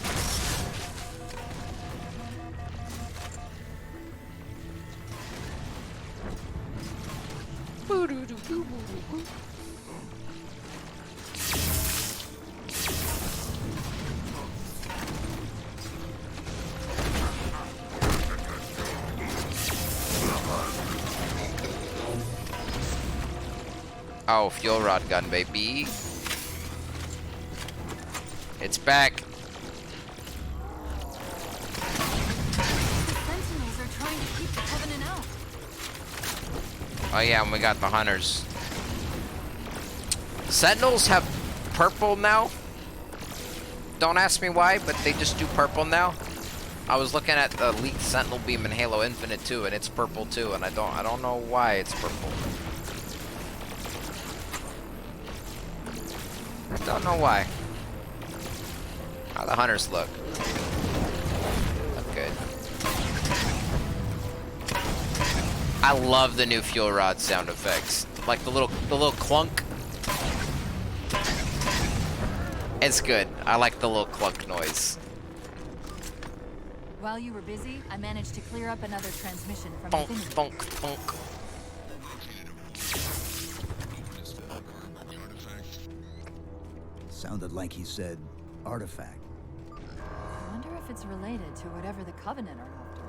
Oh, fuel rod gun, baby. It's back. The Sentinels are trying to keep the Covenant out. Oh yeah, and we got the hunters. Sentinels have purple now. Don't ask me why, but they just do purple now. I was looking at the leaked Sentinel beam in Halo Infinite 2, and it's purple too, and I don't know why it's purple. I don't know why. How the hunters look. Look good. I love the new fuel rod sound effects. Like the little clunk. It's good. I like the little clunk noise. While you were busy, I managed to clear up another transmission from Bonk, Infinity. bonk, bonk. Sounded like he said artifact. I wonder if it's related to whatever the Covenant are after.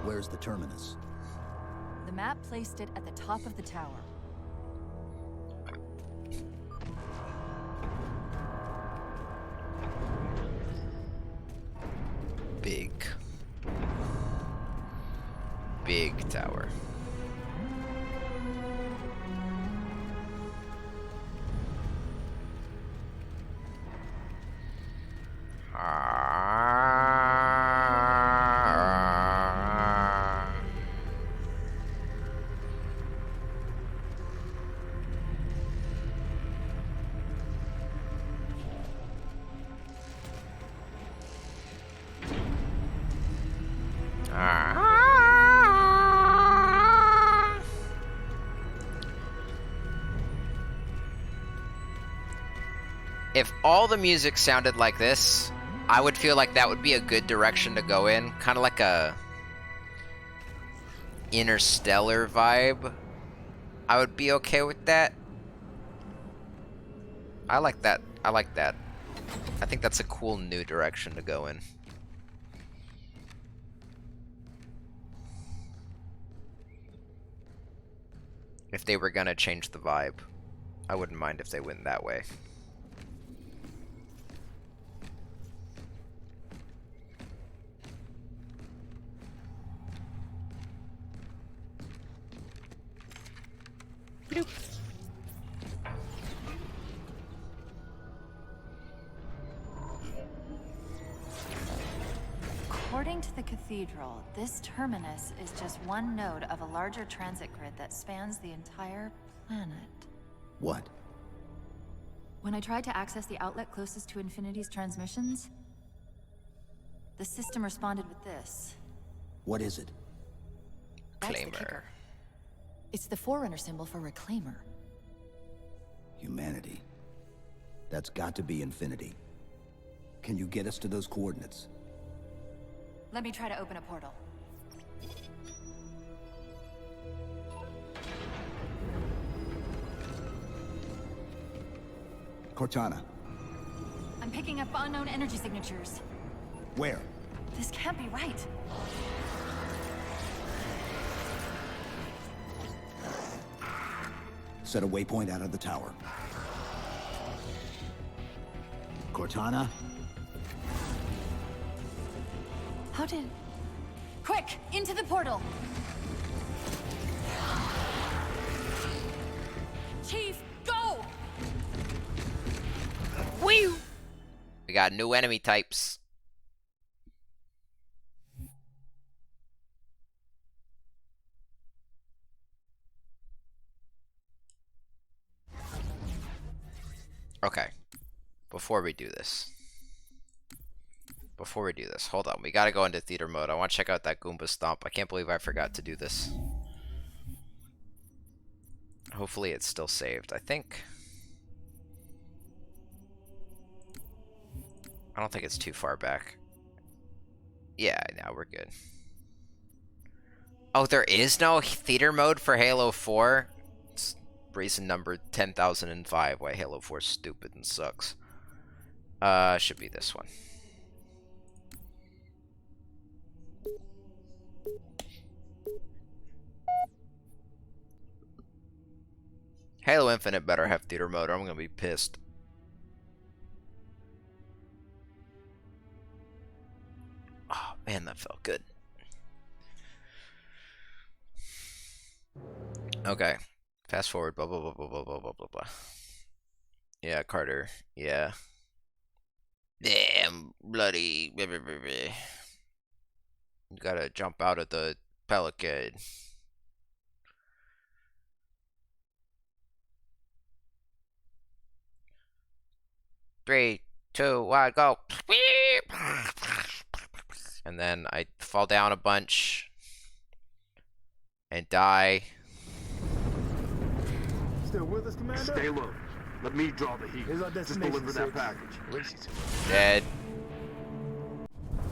Where's the terminus? The map placed it at the top of the tower. Big tower. If all the music sounded like this, I would feel like that would be a good direction to go in. Kind of like a Interstellar vibe. I would be okay with that. I like that. I like that. I think that's a cool new direction to go in. If they were gonna change the vibe, I wouldn't mind if they went that way. Bloop. According to the cathedral, this terminus is just one node of a larger transit grid that spans the entire planet. What? When I tried to access the outlet closest to Infinity's transmissions, the system responded with this. What is it? That's the Reclaimer. kicker. It's the Forerunner symbol for Reclaimer. Humanity. That's got to be Infinity. Can you get us to those coordinates? Let me try to open a portal. Cortana. I'm picking up unknown energy signatures. Where? This can't be right. Set a waypoint out of the tower. Cortana? How did... Quick! Into the portal! Chief, go! Woo! We got new enemy types. Okay. Before we do this, hold on. We gotta go into theater mode. I want to check out that Goomba Stomp. I can't believe I forgot to do this. Hopefully it's still saved. I don't think it's too far back. Yeah, now we're good. Oh, there is no theater mode for Halo 4? It's reason number 10,005 why Halo 4 is stupid and sucks. Should be this one. Halo Infinite better have theater mode or I'm gonna be pissed. Oh man, that felt good. Okay. Fast forward, blah blah blah blah blah blah blah blah blah. Yeah, Carter. Yeah. Damn bloody blah, blah, blah, blah. You gotta jump out of the Pelican. Three, 2, 1, go. And then I fall down a bunch and die. Still with us, Commander? Stay low. Let me draw the heat. Just deliver that package. Dead.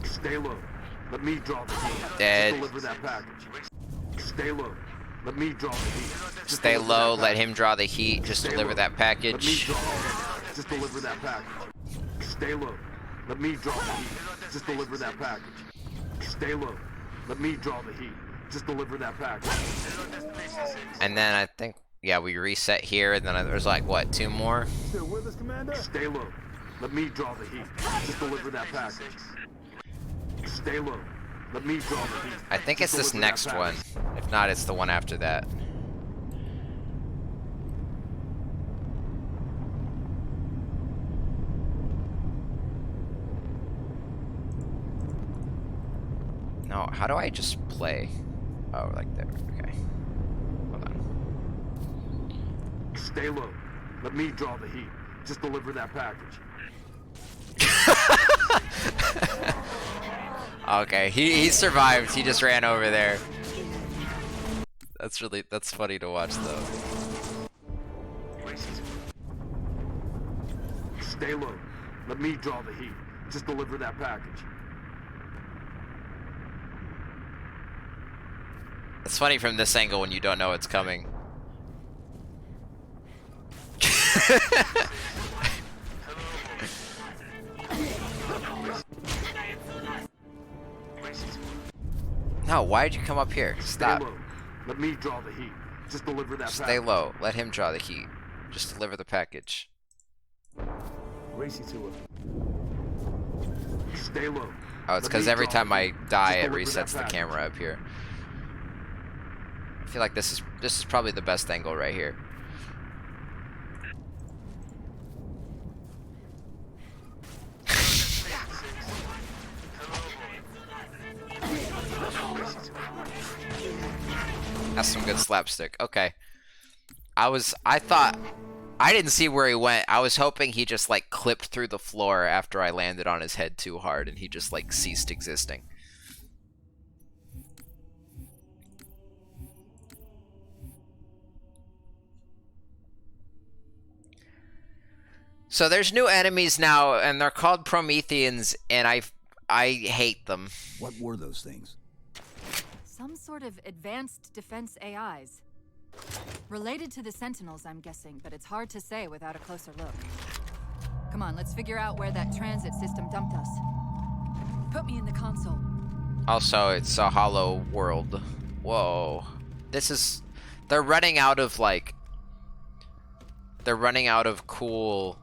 Stay low. Let me draw the heat. Dead. Just deliver that package. Stay low. Let me draw the heat. Just Stay deliver low, that let package. him draw the heat, just Stay deliver low. that Let me package. draw the heat. Just deliver that package. Stay low. Let me draw the heat. Just deliver that package. Stay low. Let me draw the heat. Just deliver that package. And then I think, yeah, we reset here, and then there's like, what, 2 more? Still with us, Commander? Stay low. Let me draw the heat. Just deliver that package. Stay low. Let me draw the heat. I think it's Just this deliver that next one. package. If not, it's the one after that. No, how do I just play? Oh, like there. Okay. Hold on. Stay low. Let me draw the heat. Just deliver that package. Okay, he survived. He just ran over there. That's funny to watch though. Stay low. Let me draw the heat. Just deliver that package. It's funny from this angle when you don't know it's coming. No, why'd you come up here? Stop. Stay low. Let me draw the heat. Just deliver that Stay package. low. Let him draw the heat. Just deliver the package. Racy to it. Stay low. Oh, it's Let because me every draw time the I heat. die, Just it deliver that resets the package. camera up here. I feel like this is probably the best angle right here. That's some good slapstick. Okay. I thought I didn't see where he went. I was hoping he just like clipped through the floor after I landed on his head too hard and he just like ceased existing. So there's new enemies now and they're called Prometheans and I hate them. What were those things? Some sort of advanced defense AIs. Related to the Sentinels, I'm guessing, but it's hard to say without a closer look. Come on, let's figure out where that transit system dumped us. Put me in the console. Also, it's a hollow world. Whoa. They're running out of cool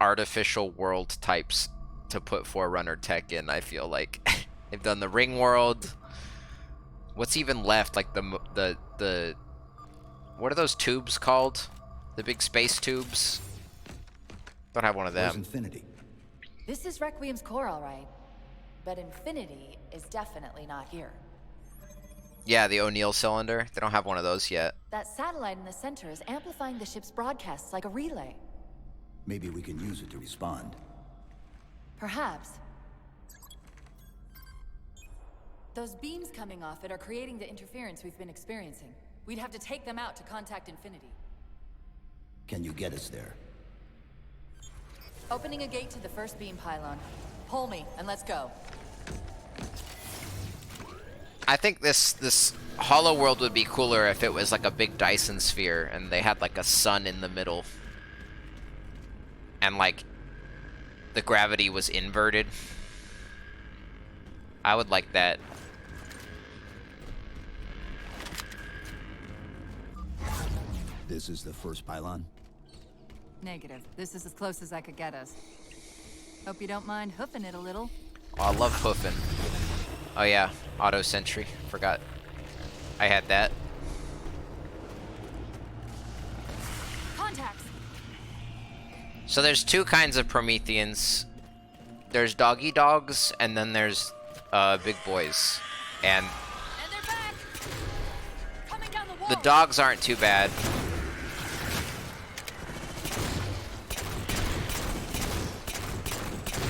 artificial world types to put Forerunner tech in, I feel like. They've done the ring world. What's even left? Like the what are those tubes called? The big space tubes? Don't have one of Where's them. Infinity? This is Requiem's core, all right. But Infinity is definitely not here. Yeah, the O'Neill cylinder. They don't have one of those yet. That satellite in the center is amplifying the ship's broadcasts like a relay. Maybe we can use it to respond. Perhaps. Those beams coming off it are creating the interference we've been experiencing. We'd have to take them out to contact Infinity. Can you get us there? Opening a gate to the first beam pylon. Pull me, and let's go. I think this hollow world would be cooler if it was like a big Dyson sphere and they had like a sun in the middle. And like the gravity was inverted. I would like that. This is the first pylon? Negative. This is as close as I could get us. Hope you don't mind hoofing it a little. Oh, I love hoofing. Oh yeah, auto sentry. Forgot. I had that. Contacts! So there's two kinds of Prometheans. There's doggy dogs, and then there's big boys. And And they're back! Coming down the wall! the dogs aren't too bad.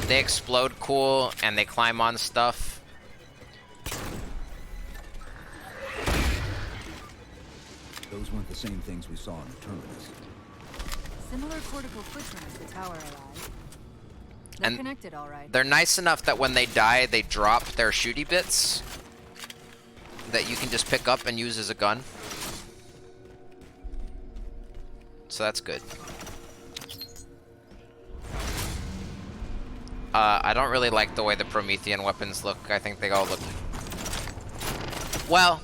They explode cool, and they climb on stuff. Those weren't the same things we saw in the terminus. Similar cortical footprint as the tower alive. They're And connected, all right. they're nice enough that when they die, they drop their shooty bits that you can just pick up and use as a gun. So that's good. I don't really like the way the Promethean weapons look. I think they all look... Well,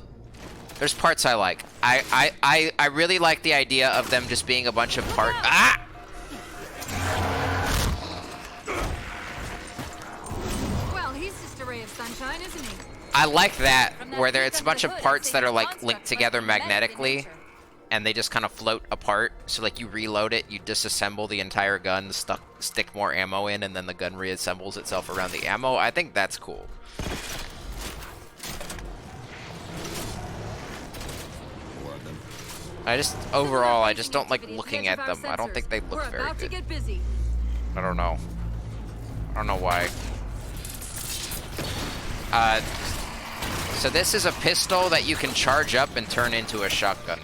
there's parts I like. I really like the idea of them just being a bunch of parts... Ah! Well, he's just a ray of sunshine, isn't he? I like that, From that where peek it's a under bunch the of hood, parts I'd that say are the like construct linked must together be magnetic in magnetically, nature. and they just kind of float apart. So like you reload it, you disassemble the entire gun, stick more ammo in, and then the gun reassembles itself around the ammo. I think that's cool. More of them. Overall, I just don't like looking at them. I don't think they look We're very about to good. get busy. I don't know. I don't know why. So this is a pistol that you can charge up and turn into a shotgun,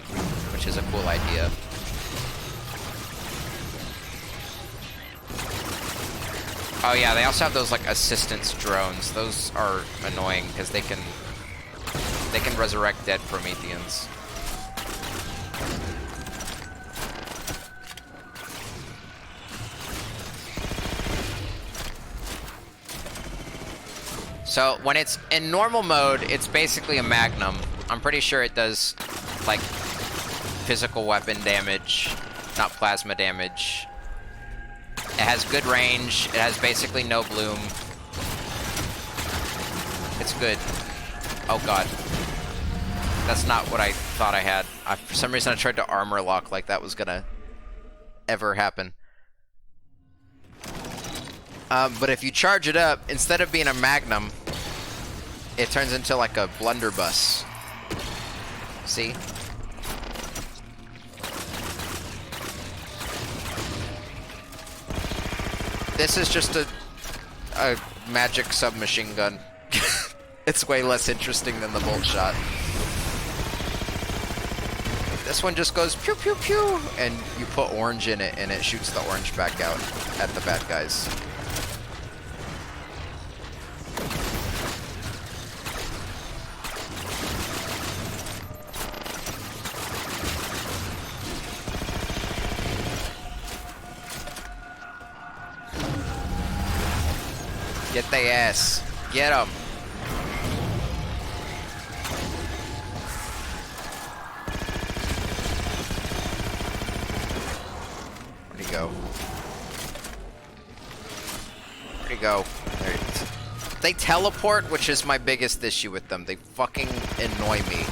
which is a cool idea. Oh yeah, they also have those like assistance drones. Those are annoying because they can resurrect dead Prometheans. So when it's in normal mode, it's basically a Magnum. I'm pretty sure it does like physical weapon damage, not plasma damage. It has good range. It has basically no bloom. It's good. Oh god. That's not what I thought I had. For some reason I tried to armor lock like that was gonna ever happen. But if you charge it up, instead of being a Magnum, it turns into like a blunderbuss. See? This is just a magic submachine gun. It's way less interesting than the bolt shot. This one just goes pew pew pew, and you put orange in it, and it shoots the orange back out at the bad guys. Get they ass. Get them. Where'd he go? Where'd he go? There he is. They teleport, which is my biggest issue with them. They fucking annoy me.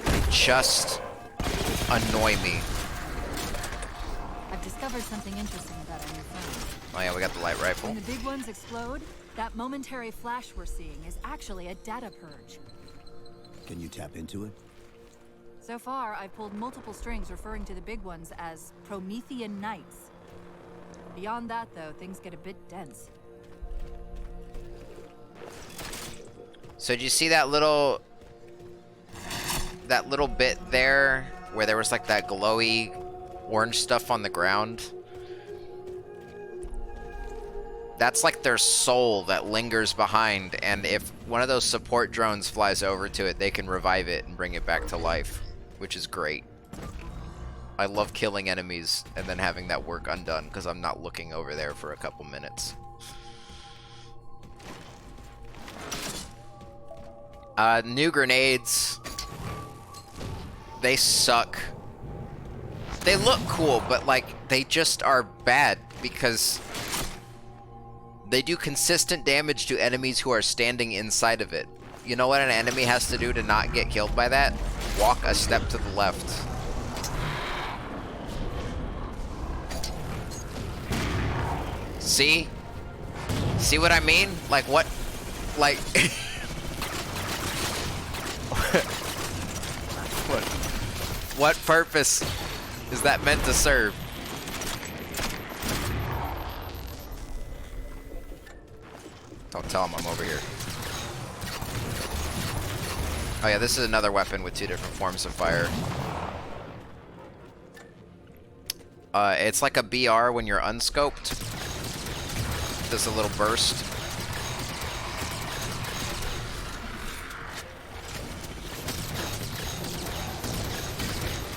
They just annoy me. I've discovered something interesting about our new friend. Oh yeah, we got the light rifle. When the big ones explode, that momentary flash we're seeing is actually a data purge. Can you tap into it? So far, I've pulled multiple strings referring to the big ones as Promethean Knights. Beyond that, though, things get a bit dense. So did you see that little bit there where there was like that glowy orange stuff on the ground? That's like their soul that lingers behind, and if one of those support drones flies over to it, they can revive it and bring it back to life, which is great. I love killing enemies and then having that work undone because I'm not looking over there for a couple minutes. New grenades. They suck. They look cool, but like they just are bad because they do consistent damage to enemies who are standing inside of it. You know what an enemy has to do to not get killed by that? Walk a step to the left. See? See what I mean? Like what? Like... What purpose is that meant to serve? Don't tell him I'm over here. Oh yeah, this is another weapon with two different forms of fire. It's like a BR when you're unscoped. Does a little burst.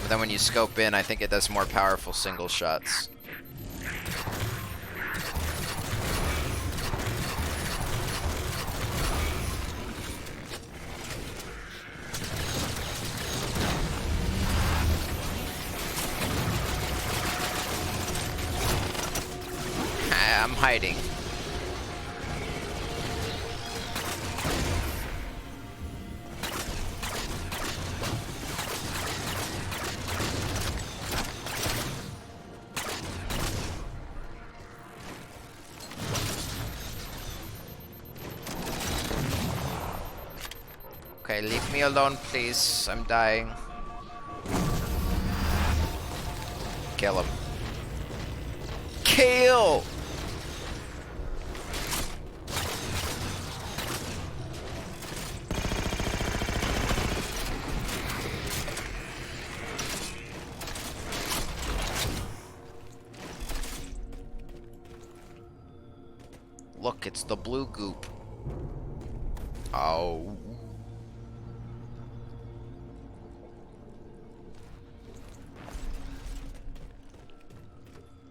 But then when you scope in, I think it does more powerful single shots. I'm hiding. Okay, leave me alone, please. I'm dying. Kill him. Kill! Fuck, it's the blue goop. Oh.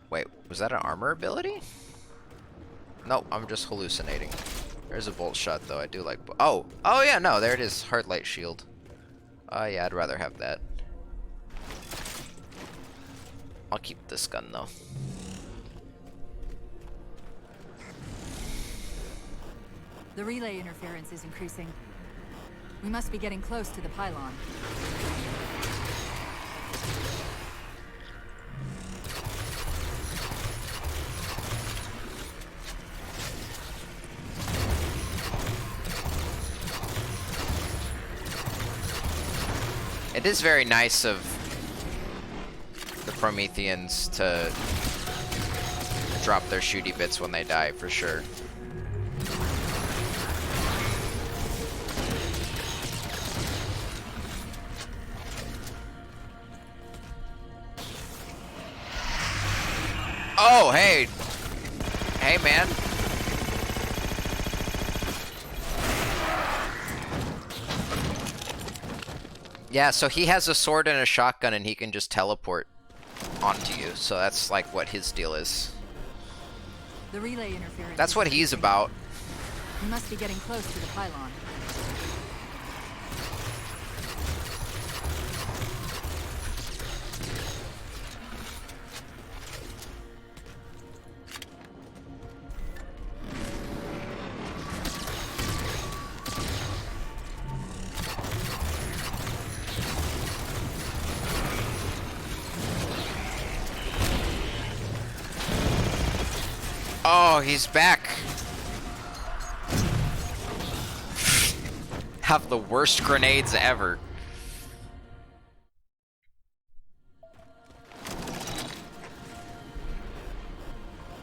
Wait, was that an armor ability? No, I'm just hallucinating. There's a bolt shot though. I do like. Oh yeah, no, there it is. Hard light shield. Yeah, I'd rather have that. I'll keep this gun though. The relay interference is increasing. We must be getting close to the pylon. It is very nice of the Prometheans to drop their shooty bits when they die, for sure. Oh, hey! Hey, man. Yeah, so he has a sword and a shotgun and he can just teleport onto you. So that's like what his deal is. The relay interference. That's what he's about. We must be getting close to the pylon. Oh, he's back. Have the worst grenades ever.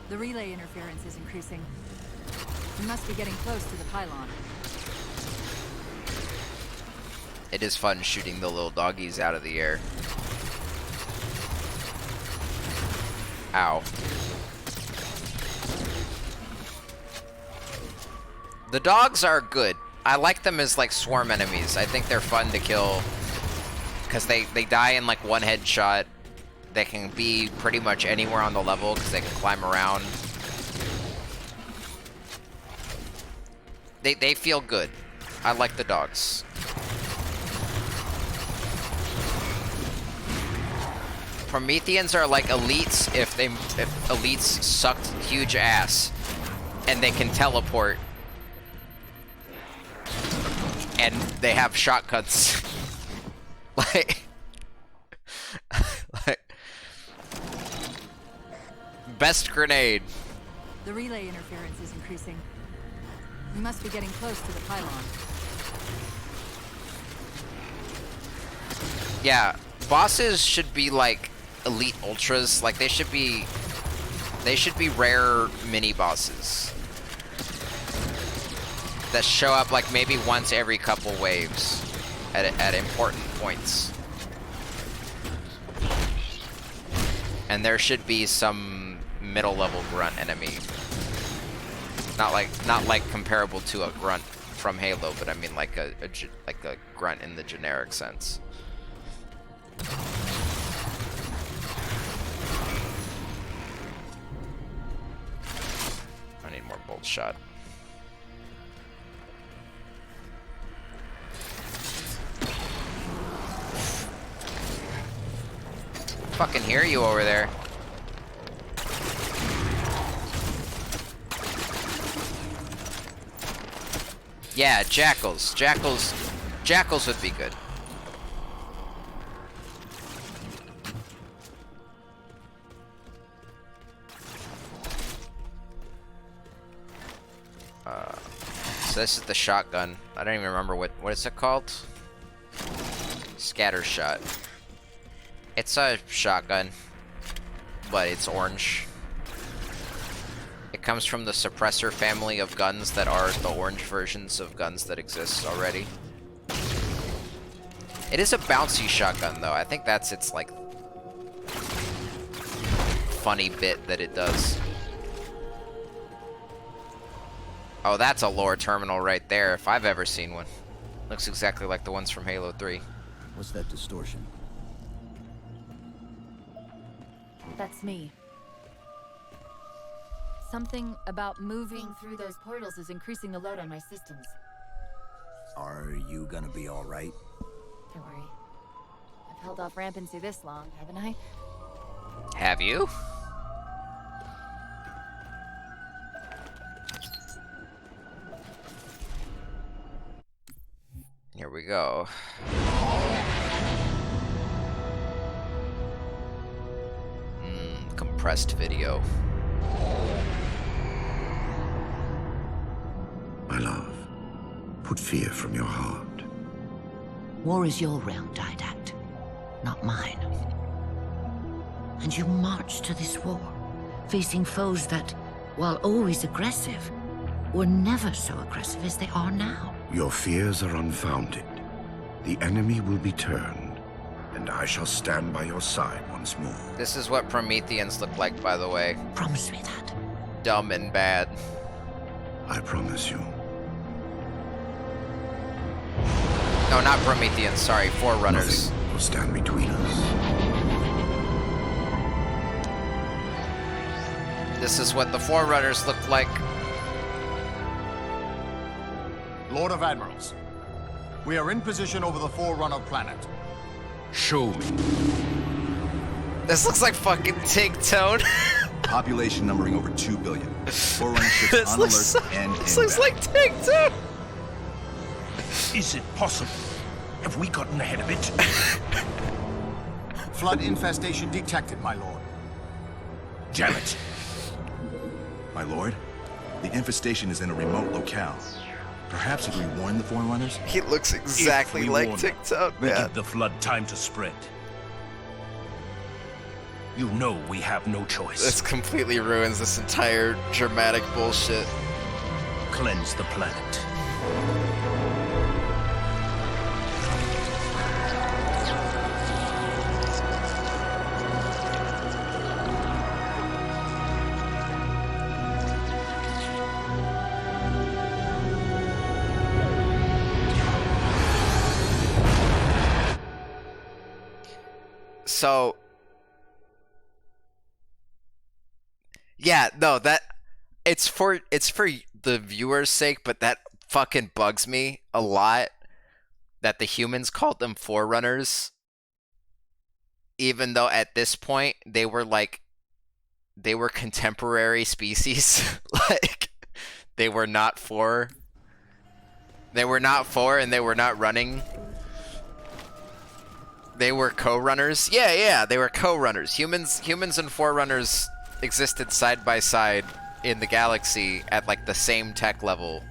The relay interference is increasing. We must be getting close to the pylon. It is fun shooting the little doggies out of the air. Ow. The dogs are good. I like them as like swarm enemies. I think they're fun to kill because they die in like one headshot. They can be pretty much anywhere on the level because they can climb around. They feel good. I like the dogs. Prometheans are like elites if elites sucked huge ass and they can teleport. And they have shotguns. like best grenade. The relay interference is increasing. We must be getting close to the pylon. Yeah, bosses should be like elite ultras. Like they should be rare mini bosses that show up like maybe once every couple waves at important points. And there should be some middle level grunt enemy. Not like comparable to a grunt from Halo, but I mean like a grunt in the generic sense. I need more bolt shot. Fucking hear you over there. Yeah, jackals. Jackals would be good. So this is the shotgun. I don't even remember what is it called? Scatter shot. It's a shotgun, but it's orange. It comes from the suppressor family of guns that are the orange versions of guns that exist already. It is a bouncy shotgun though. I think that's its like funny bit that it does. Oh, that's a lore terminal right there, if I've ever seen one. Looks exactly like the ones from Halo 3. What's that distortion? That's me. Something about moving through those portals is increasing the load on my systems. Are you gonna be all right? Don't worry. I've held off rampancy this long, haven't I? Have you? Here we go. Compressed video. My love, put fear from your heart. War is your realm, Didact, not mine. And you marched to this war, facing foes that, while always aggressive, were never so aggressive as they are now. Your fears are unfounded. The enemy will be turned, and I shall stand by your side once more. This is what Prometheans look like, by the way. Promise me that. Dumb and bad. I promise you. No, not Prometheans, sorry, Forerunners. Nothing will stand between us. This is what the Forerunners look like. Lord of Admirals, we are in position over the Forerunner planet. Show me. This looks like fucking Tigtone. Population numbering over 2 billion. Forerunner ships This on looks alert and this looks inbound. like Tigtone. Is it possible? Have we gotten ahead of it? Flood infestation detected, my lord. Damn it. My lord, the infestation is in a remote locale. Perhaps if we warn the Forerunners? He looks exactly If we like warn them, Tigtone. we Yeah. give the flood time to spread. You know we have no choice. This completely ruins this entire dramatic bullshit. Cleanse the planet. So, yeah, no, that it's for the viewer's sake, but that fucking bugs me a lot that the humans called them Forerunners, even though at this point they were contemporary species. Like they were not for and they were not running. They were co-runners. Yeah, they were co-runners. Humans and Forerunners existed side by side in the galaxy at like the same tech level.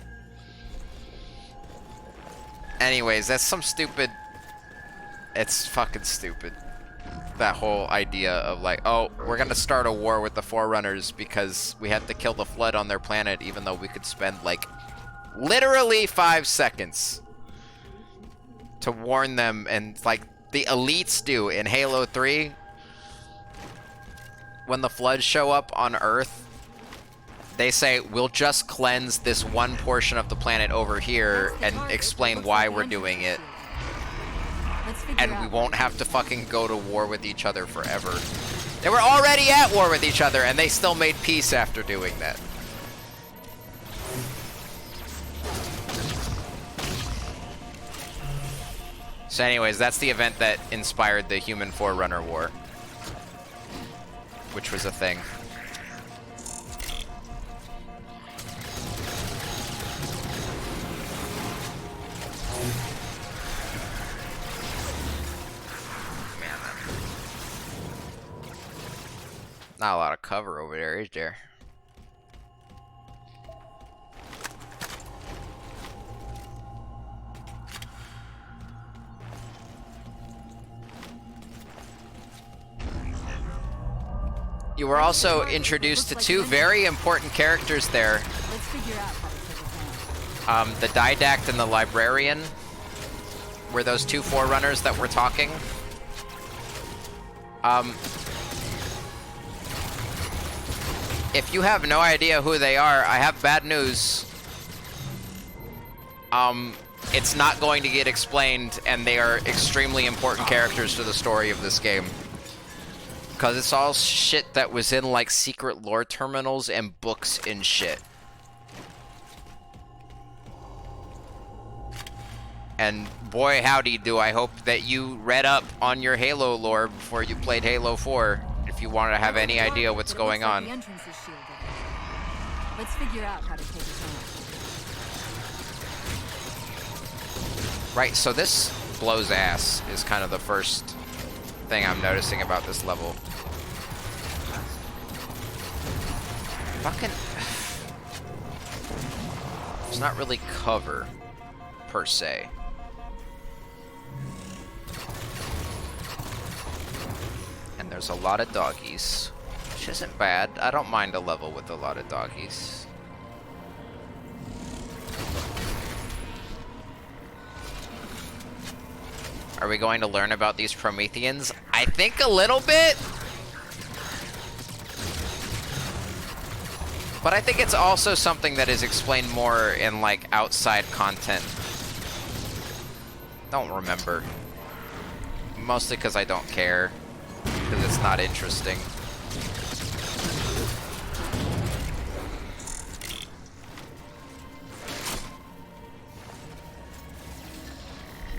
Anyways, that's some stupid... It's fucking stupid. That whole idea of like, oh, we're gonna start a war with the Forerunners because we had to kill the Flood on their planet, even though we could spend like literally 5 seconds to warn them, and like the elites do in Halo 3 when the Flood show up on Earth. They say, we'll just cleanse this one portion of the planet over here and explain why we're doing it. And we won't have to fucking go to war with each other forever. They were already at war with each other and they still made peace after doing that. So anyways, that's the event that inspired the Human Forerunner War, which was a thing. Not a lot of cover over there, is there? You were also introduced to two very important characters there. Let's figure out how to take it down. The Didact and the Librarian were those two Forerunners that were talking. If you have no idea who they are, I have bad news. it's not going to get explained, and they are extremely important characters to the story of this game. Because it's all shit that was in, like, secret lore terminals and books and shit. And boy howdy do I hope that you read up on your Halo lore before you played Halo 4, if you want to have any idea what's going on. The entrance is shielded. Let's figure out how to take it on. Right, so this blows ass is kind of the first thing I'm noticing about this level. Fucking... There's not really cover, per se. And there's a lot of doggies, which isn't bad. I don't mind a level with a lot of doggies. Are we going to learn about these Prometheans? I think a little bit. But I think it's also something that is explained more in, like, outside content. Don't remember. Mostly because I don't care. Because it's not interesting.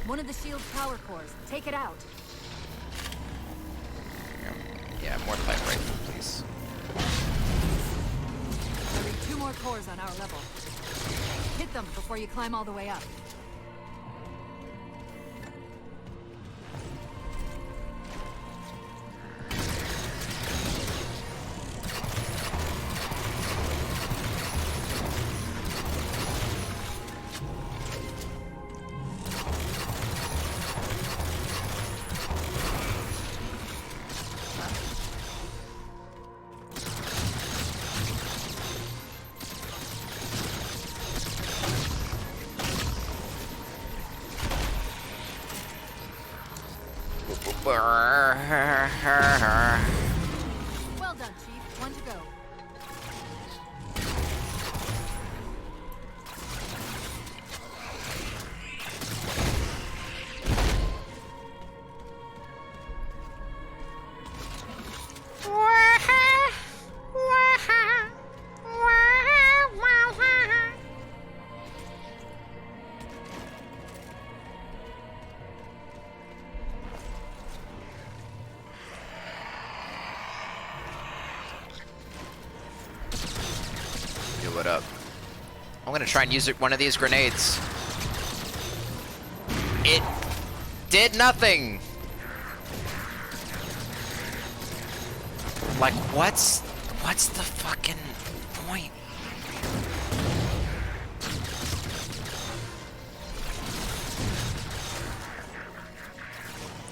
One of the shield's power cores. Take it out. Yeah, more light rifle, please. There are 2 more cores on our level. Hit them before you climb all the way up. Well done, Chief. 1 to go. It up. I'm gonna try and use one of these grenades. It did nothing. Like, what's the fucking point?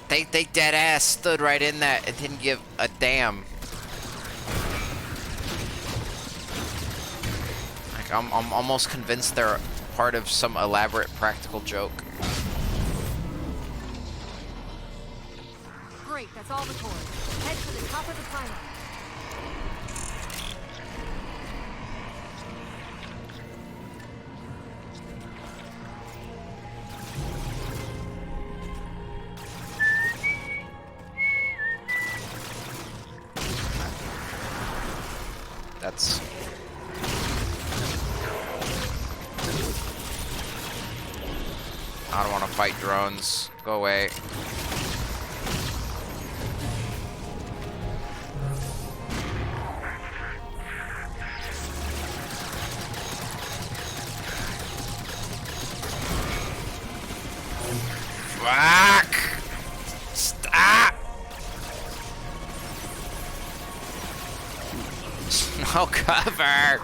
They dead ass stood right in that and didn't give a damn. I'm almost convinced they're part of some elaborate practical joke. Great, that's all the cores. Head to the top of the pylon. That's... I don't want to fight drones. Go away. Fuck! Stop! No cover!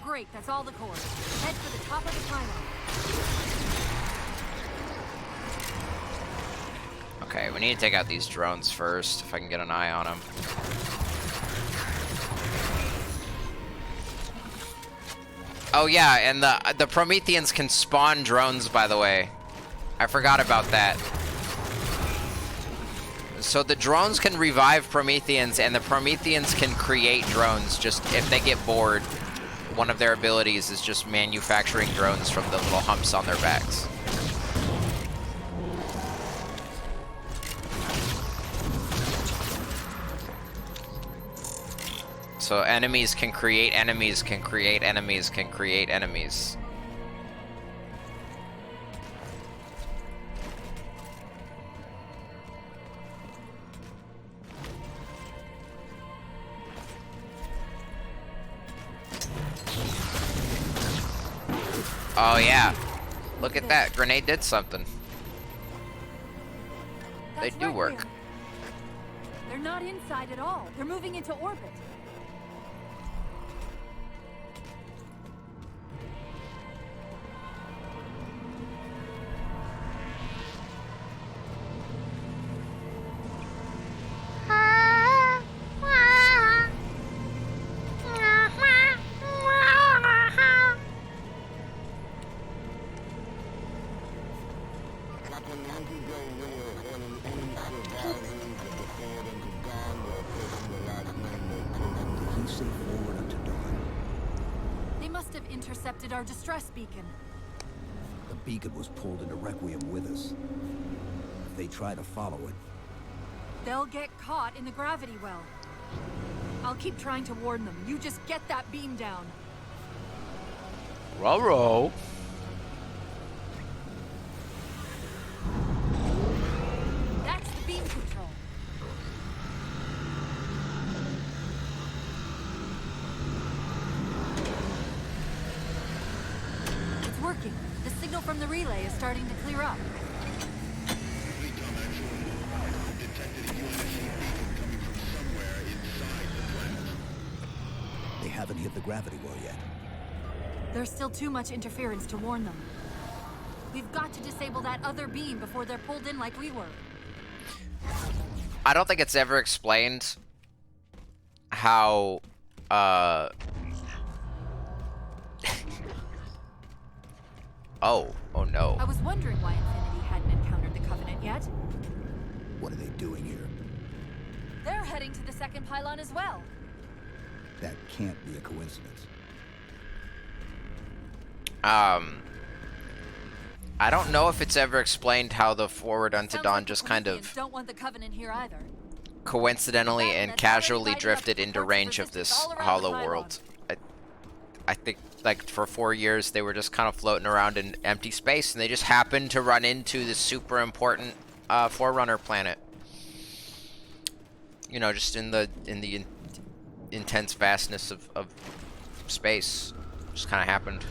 Great, that's all the cores. Head for the top of the pylon. Okay, we need to take out these drones first, if I can get an eye on them. Oh yeah, and the Prometheans can spawn drones, by the way. I forgot about that. So the drones can revive Prometheans, and the Prometheans can create drones. Just if they get bored, one of their abilities is just manufacturing drones from the little humps on their backs. So enemies can create enemies, can create enemies, can create enemies. Oh yeah, look at that, grenade did something. They do work. They're not inside at all. They're moving into orbit. Intercepted our distress beacon. The beacon was pulled into Requiem with us. If they try to follow it, they'll get caught in the gravity well. I'll keep trying to warn them. You just get that beam down. Row. That's the beam control. Working. The signal from the relay is starting to clear up. They haven't hit the gravity well yet. There's still too much interference to warn them. We've got to disable that other beam before they're pulled in like we were. I don't think it's ever explained how, Oh no. I was wondering why Infinity hadn't encountered the Covenant yet. What are they doing here? They're heading to the second pylon as well. That can't be a coincidence. I don't know if it's ever explained how the Forward Unto Dawn like just kind of don't want the Covenant here either. Coincidentally and casually drifted into range of this hollow world. I think, like, for 4 years, they were just kind of floating around in empty space, and they just happened to run into this super important Forerunner planet. You know, just in the intense vastness of space. Just kind of happened.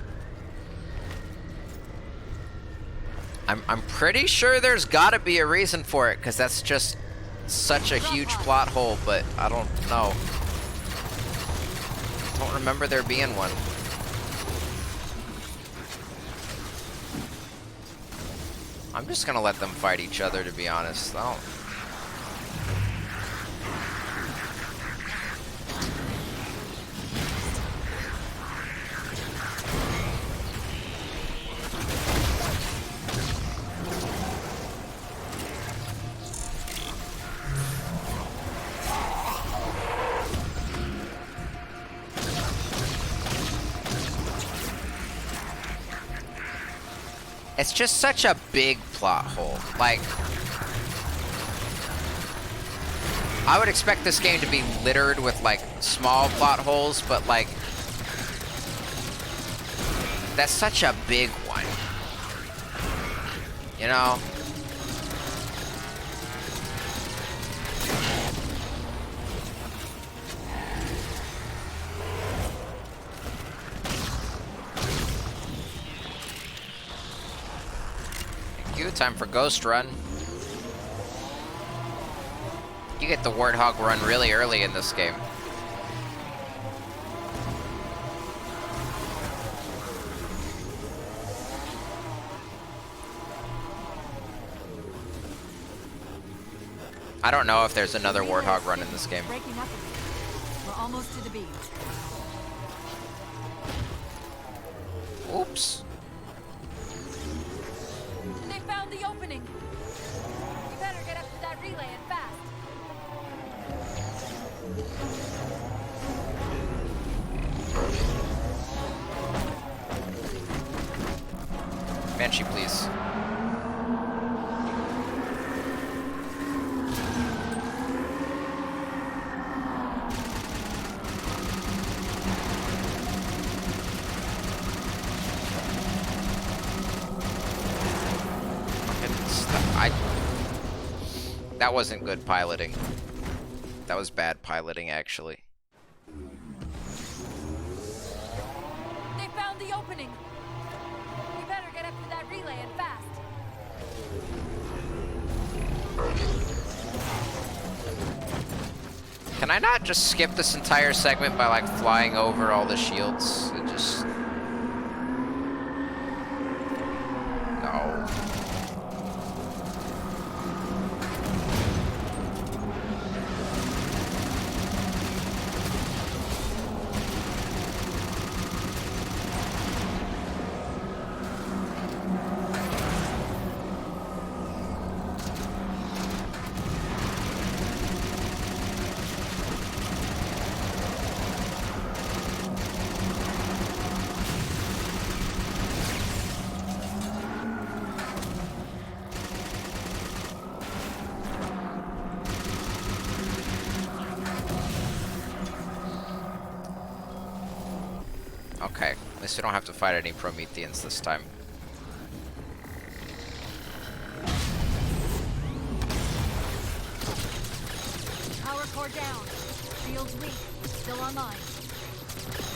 I'm pretty sure there's got to be a reason for it, because that's just such a huge plot hole, but I don't know. I don't remember there being one. I'm just gonna let them fight each other, to be honest. I don't... It's just such a big plot hole. Like, I would expect this game to be littered with, like, small plot holes, but, like, that's such a big one. You know? Time for Ghost Run. You get the Warthog run really early in this game. I don't know if there's another Warthog run in this game. Breaking up. We're almost to the beam. Oops. They found the opening. We better get up to that relay and fast. Banshee, please. That wasn't good piloting. That was bad piloting, actually. They found the opening. We better get up to that relay and fast. Can I not just skip this entire segment by like flying over all the shields? It just... No. Okay, at least we don't have to fight any Prometheans this time. Power core down. Shields weak. Still online.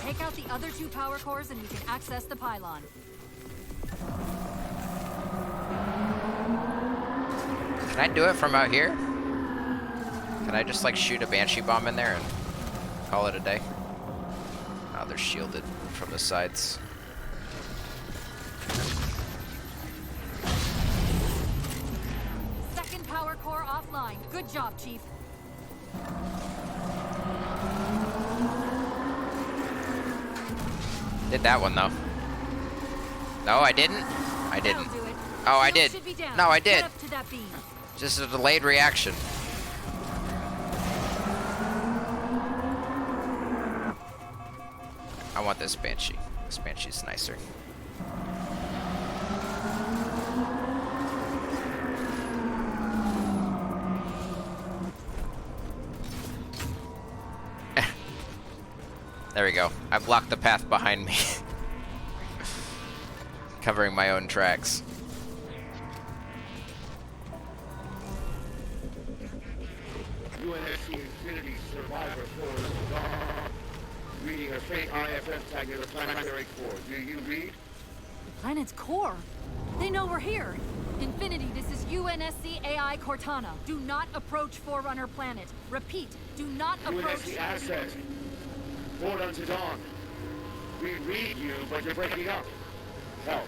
Take out the other 2 power cores and we can access the pylon. Can I do it from out here? Can I just like shoot a Banshee bomb in there and call it a day? Oh, they're shielded from the sides. Second power core offline. Good job, Chief. Did that one though. No, I didn't. I didn't. Oh, I did. No, I did. Just a delayed reaction. I want this Banshee. This Banshee's nicer. There we go. I blocked the path behind me. Covering my own tracks. UNSC Infinity Survivor Force gone. Reading a faint IFF tag near the planetary core. Do you read? The planet's core? They know we're here. Infinity, this is UNSC AI Cortana. Do not approach Forerunner planet. Repeat, do not approach... UNSC asset. Forward unto dawn. We read you, but you're breaking up. Help.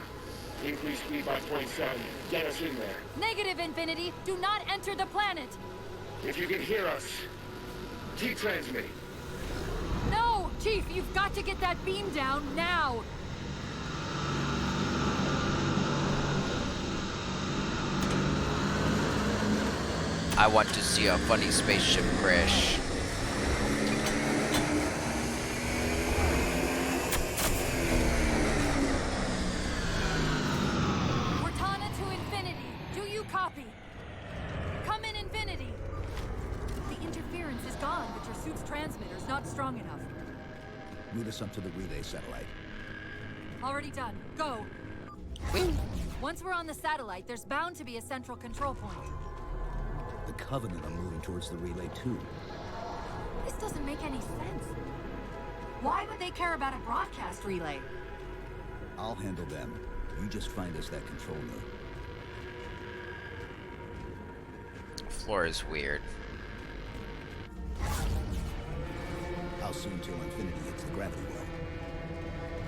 Increase speed by 0.7. Get us in there. Negative, Infinity. Do not enter the planet. If you can hear us, keep transmitting. No! Chief, you've got to get that beam down now! I want to see a funny spaceship crash. Cortana to Infinity. Do you copy? Come in, Infinity. The interference is gone, but your suit's transmitter's not strong enough. Move us up to the relay satellite. Already done. Go. Once we're on the satellite, there's bound to be a central control point. The Covenant are moving towards the relay too. This doesn't make any sense. Why would they care about a broadcast relay? I'll handle them. You just find us that control node. The floor is weird. How soon till Infinity hits the gravity well?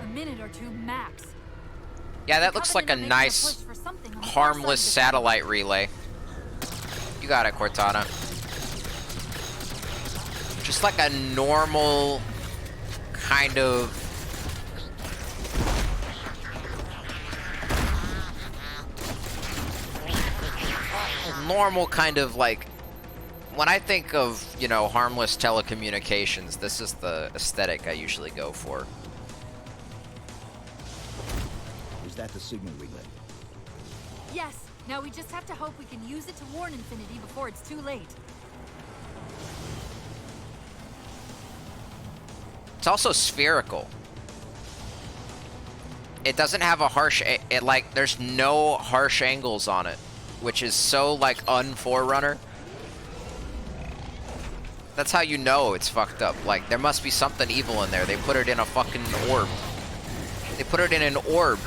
A minute or two max. Yeah, that looks like a nice, harmless satellite relay. You got it, Cortana. Just like a normal kind of... normal kind of like... When I think of, you know, harmless telecommunications, this is the aesthetic I usually go for. Is that the signal relay? Yes, now we just have to hope we can use it to warn Infinity before it's too late. It's also spherical. It doesn't have a harsh, like, there's no harsh angles on it, which is so, like, un-Forerunner. That's how you know it's fucked up. Like, there must be something evil in there. They put it in a fucking orb. They put it in an orb.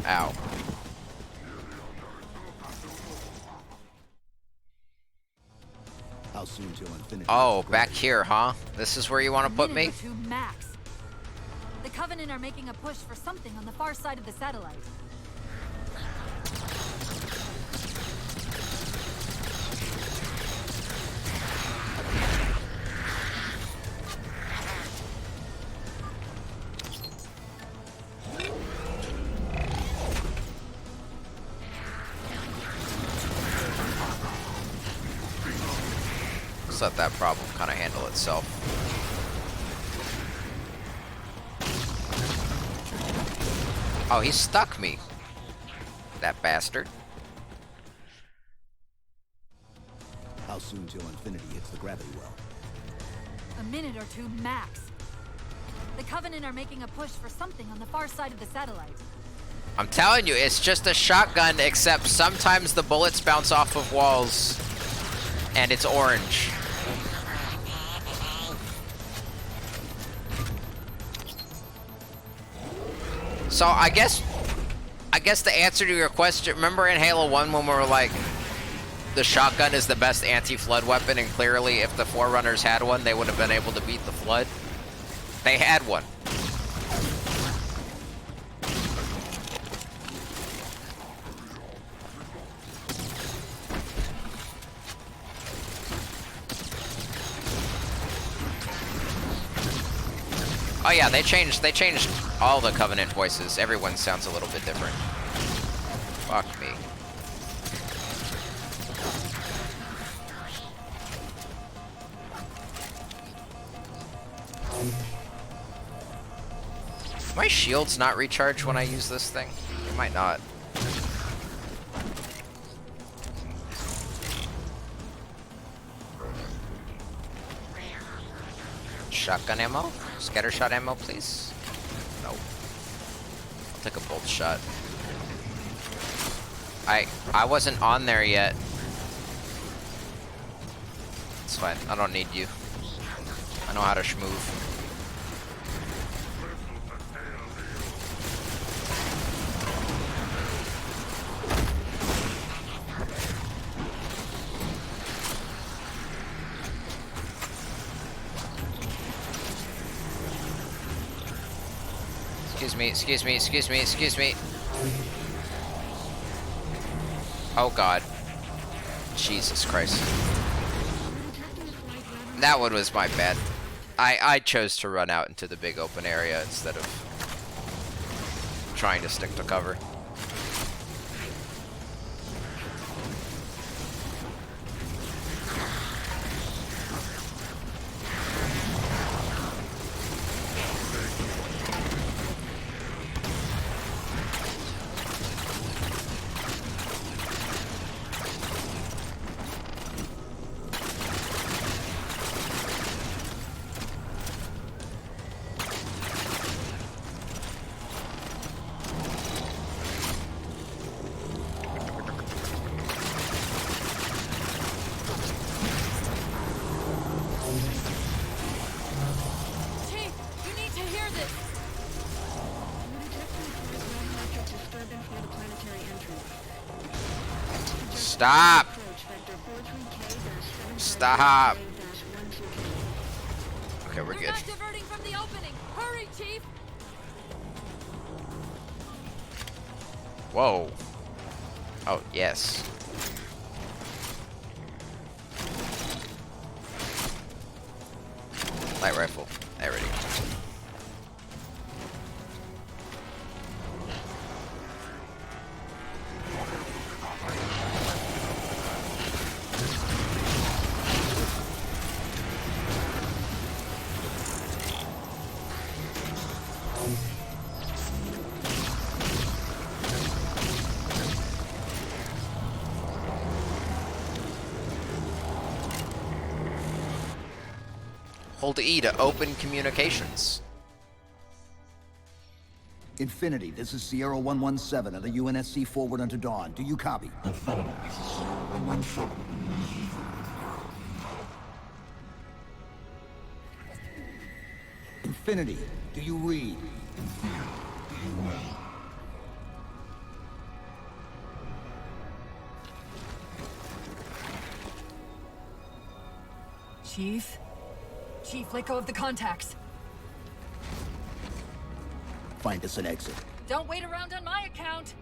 Ow. How soon till infinity? Oh, back here, huh? This is where you want to put me? To max. The Covenant are making a push for something on the far side of the satellite. Let that problem kind of handle itself. Oh, he stuck me. That bastard. How soon till infinity hits the gravity well? A minute or two max. The Covenant are making a push for something on the far side of the satellite. I'm telling you, it's just a shotgun, except sometimes the bullets bounce off of walls and it's orange. So I guess the answer to your question, remember in Halo 1 when we were like, the shotgun is the best anti-flood weapon, and clearly if the Forerunners had one, they would have been able to beat the flood? They had one. Oh yeah, they changed all the Covenant voices. Everyone sounds a little bit different. Fuck me. My shield's not recharged when I use this thing. It might not. Shotgun ammo? Scattershot ammo, please? No. I'll take a bolt shot. I wasn't on there yet. It's fine. I don't need you. I know how to schmoove. Excuse me. Oh god. Jesus Christ. That one was my bad. I chose to run out into the big open area instead of trying to stick to cover. Stop! Stop! Okay, we're good. Not diverting from the opening. Hurry, Chief! Whoa. Oh, yes. Light rifle. There we go. Hold E to open communications. Infinity, this is Sierra 117 of the UNSC forward unto dawn. Do you copy? Infinity, do you read? Chief? Chief, let go of the contacts. Find us an exit. Don't wait around on my account.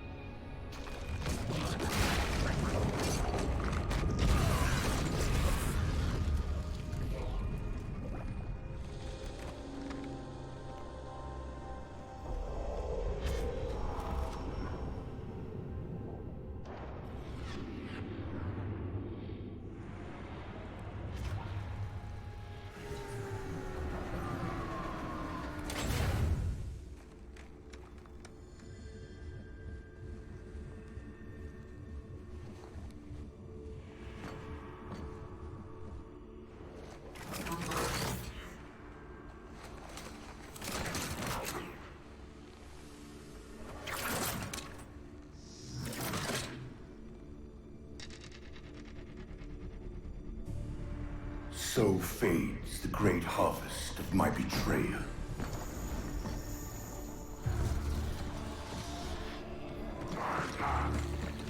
So fades the great harvest of my betrayal.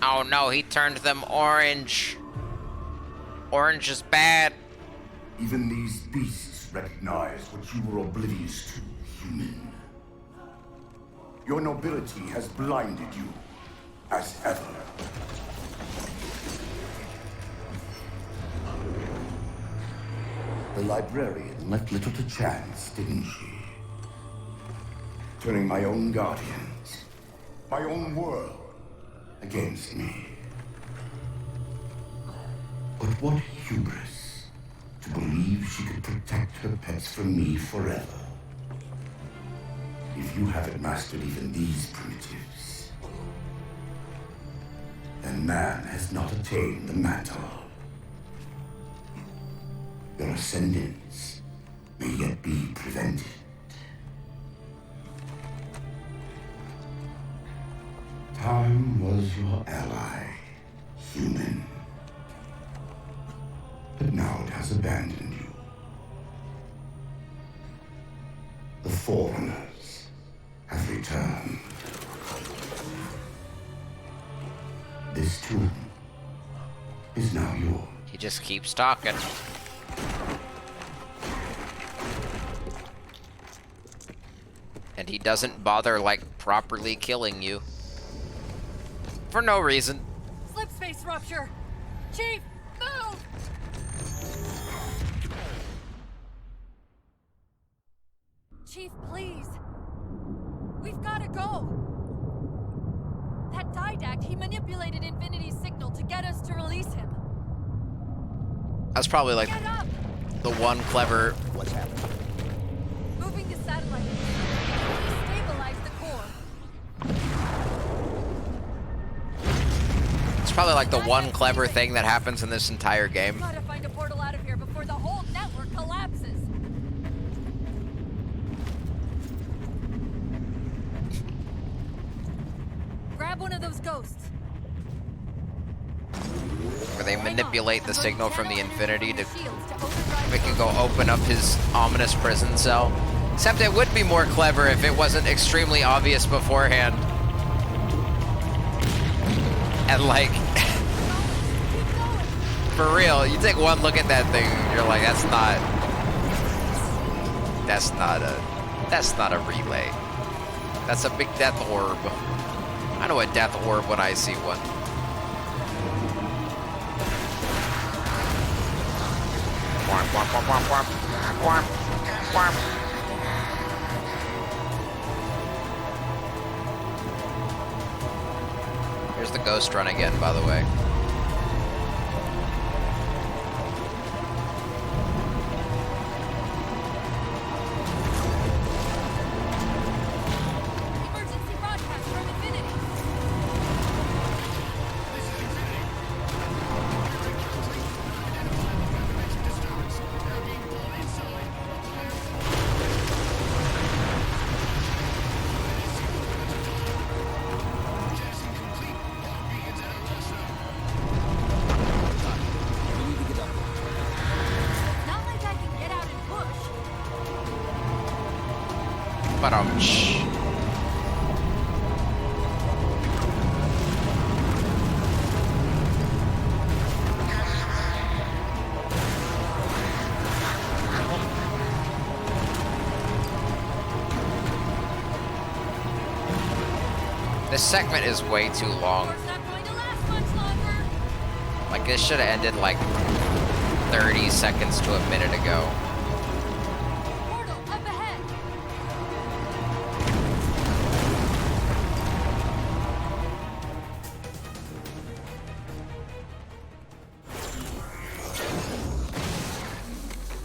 Oh no, he turned them orange. Orange is bad. Even these beasts recognize what you were oblivious to, human. Your nobility has blinded you, as ever. The librarian left little to chance, didn't she? Turning my own guardians, my own world, against me. But what hubris to believe she could protect her pets from me forever. If you haven't mastered even these primitives, then man has not attained the mantle. Your ascendance may yet be prevented. Time was your ally, human. But now it has abandoned you. The Forerunners have returned. This tomb is now yours. He just keeps talking. And he doesn't bother, like, properly killing you. For no reason. Slip space rupture! Chief, move! Chief, please. We've gotta go. That Didact, he manipulated Infinity's signal to get us to release him. That's probably like the one clever. What's happening? Moving the satellite. Stabilize the core. It's probably like the one clever thing that happens in this entire game. Gotta find a portal out of here before the whole network collapses. Grab one of those ghosts. Where they manipulate the signal from the Infinity to make it go open up his ominous prison cell. Except it would be more clever if it wasn't extremely obvious beforehand. And like, for real, you take one look at that thing, you're like, that's not a relay. That's a big death orb. I know a death orb when I see one. Here's the ghost run again, by the way. Emergency broadcast from Infinity. Ouch. This segment is way too long. Like, this should have ended like 30 seconds to a minute ago. Portal up ahead.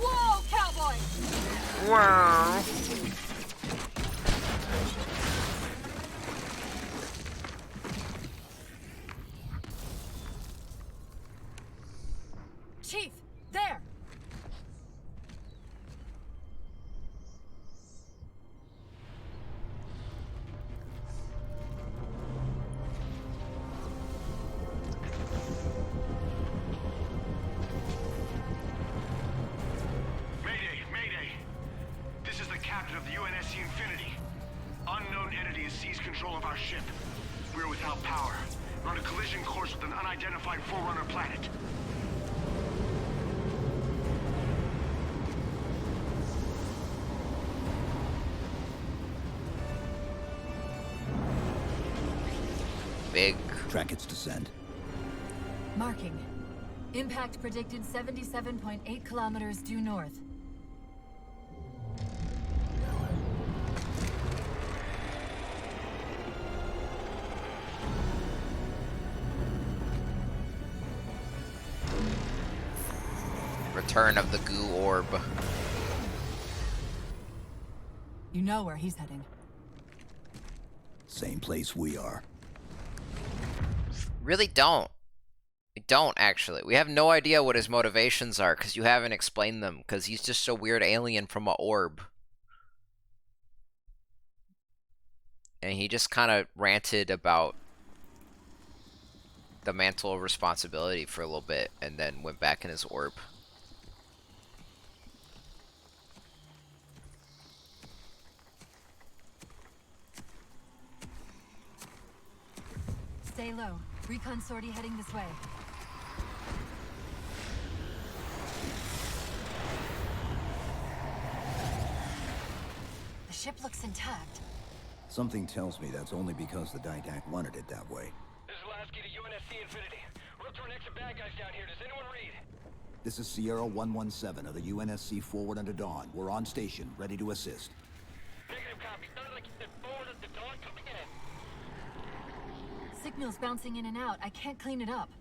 Whoa, cowboy! Wow. Chief, there! Mayday! Mayday! This is the captain of the UNSC Infinity. Unknown entity has seized control of our ship. We're without power. We're on a collision course with an unidentified Forerunner planet. Big. Track its descent. Marking. Impact predicted 77.8 kilometers due north. Return of the goo orb. You know where he's heading. Same place we are. Really don't. We don't, actually. We have no idea what his motivations are, because you haven't explained them, because he's just a weird alien from an orb. And he just kind of ranted about the mantle of responsibility for a little bit, and then went back in his orb. Stay low. Recon sortie heading this way. The ship looks intact. Something tells me that's only because the Didact wanted it that way. This is Lasky to UNSC Infinity. We're up to our next bad guys down here. Does anyone read? This is Sierra 117 of the UNSC Forward Unto Dawn. We're on station, ready to assist. Negative copy. Sounded like you said forward at the dawn coming in. Signal's bouncing in and out. I can't clean it up.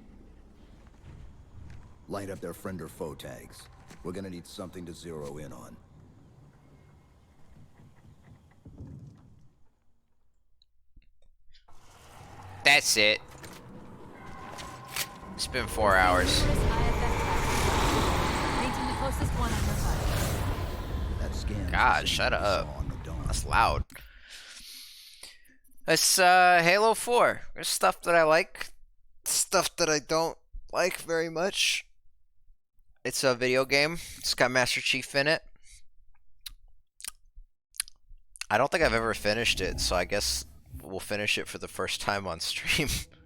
Light up their friend or foe tags. We're gonna need something to zero in on. That's it. It's been 4 hours. Painting the closest one on your side. That scan. God, shut up. That's loud. It's Halo 4. There's stuff that I like, stuff that I don't like very much. It's a video game. It's got Master Chief in it. I don't think I've ever finished it, so I guess we'll finish it for the first time on stream.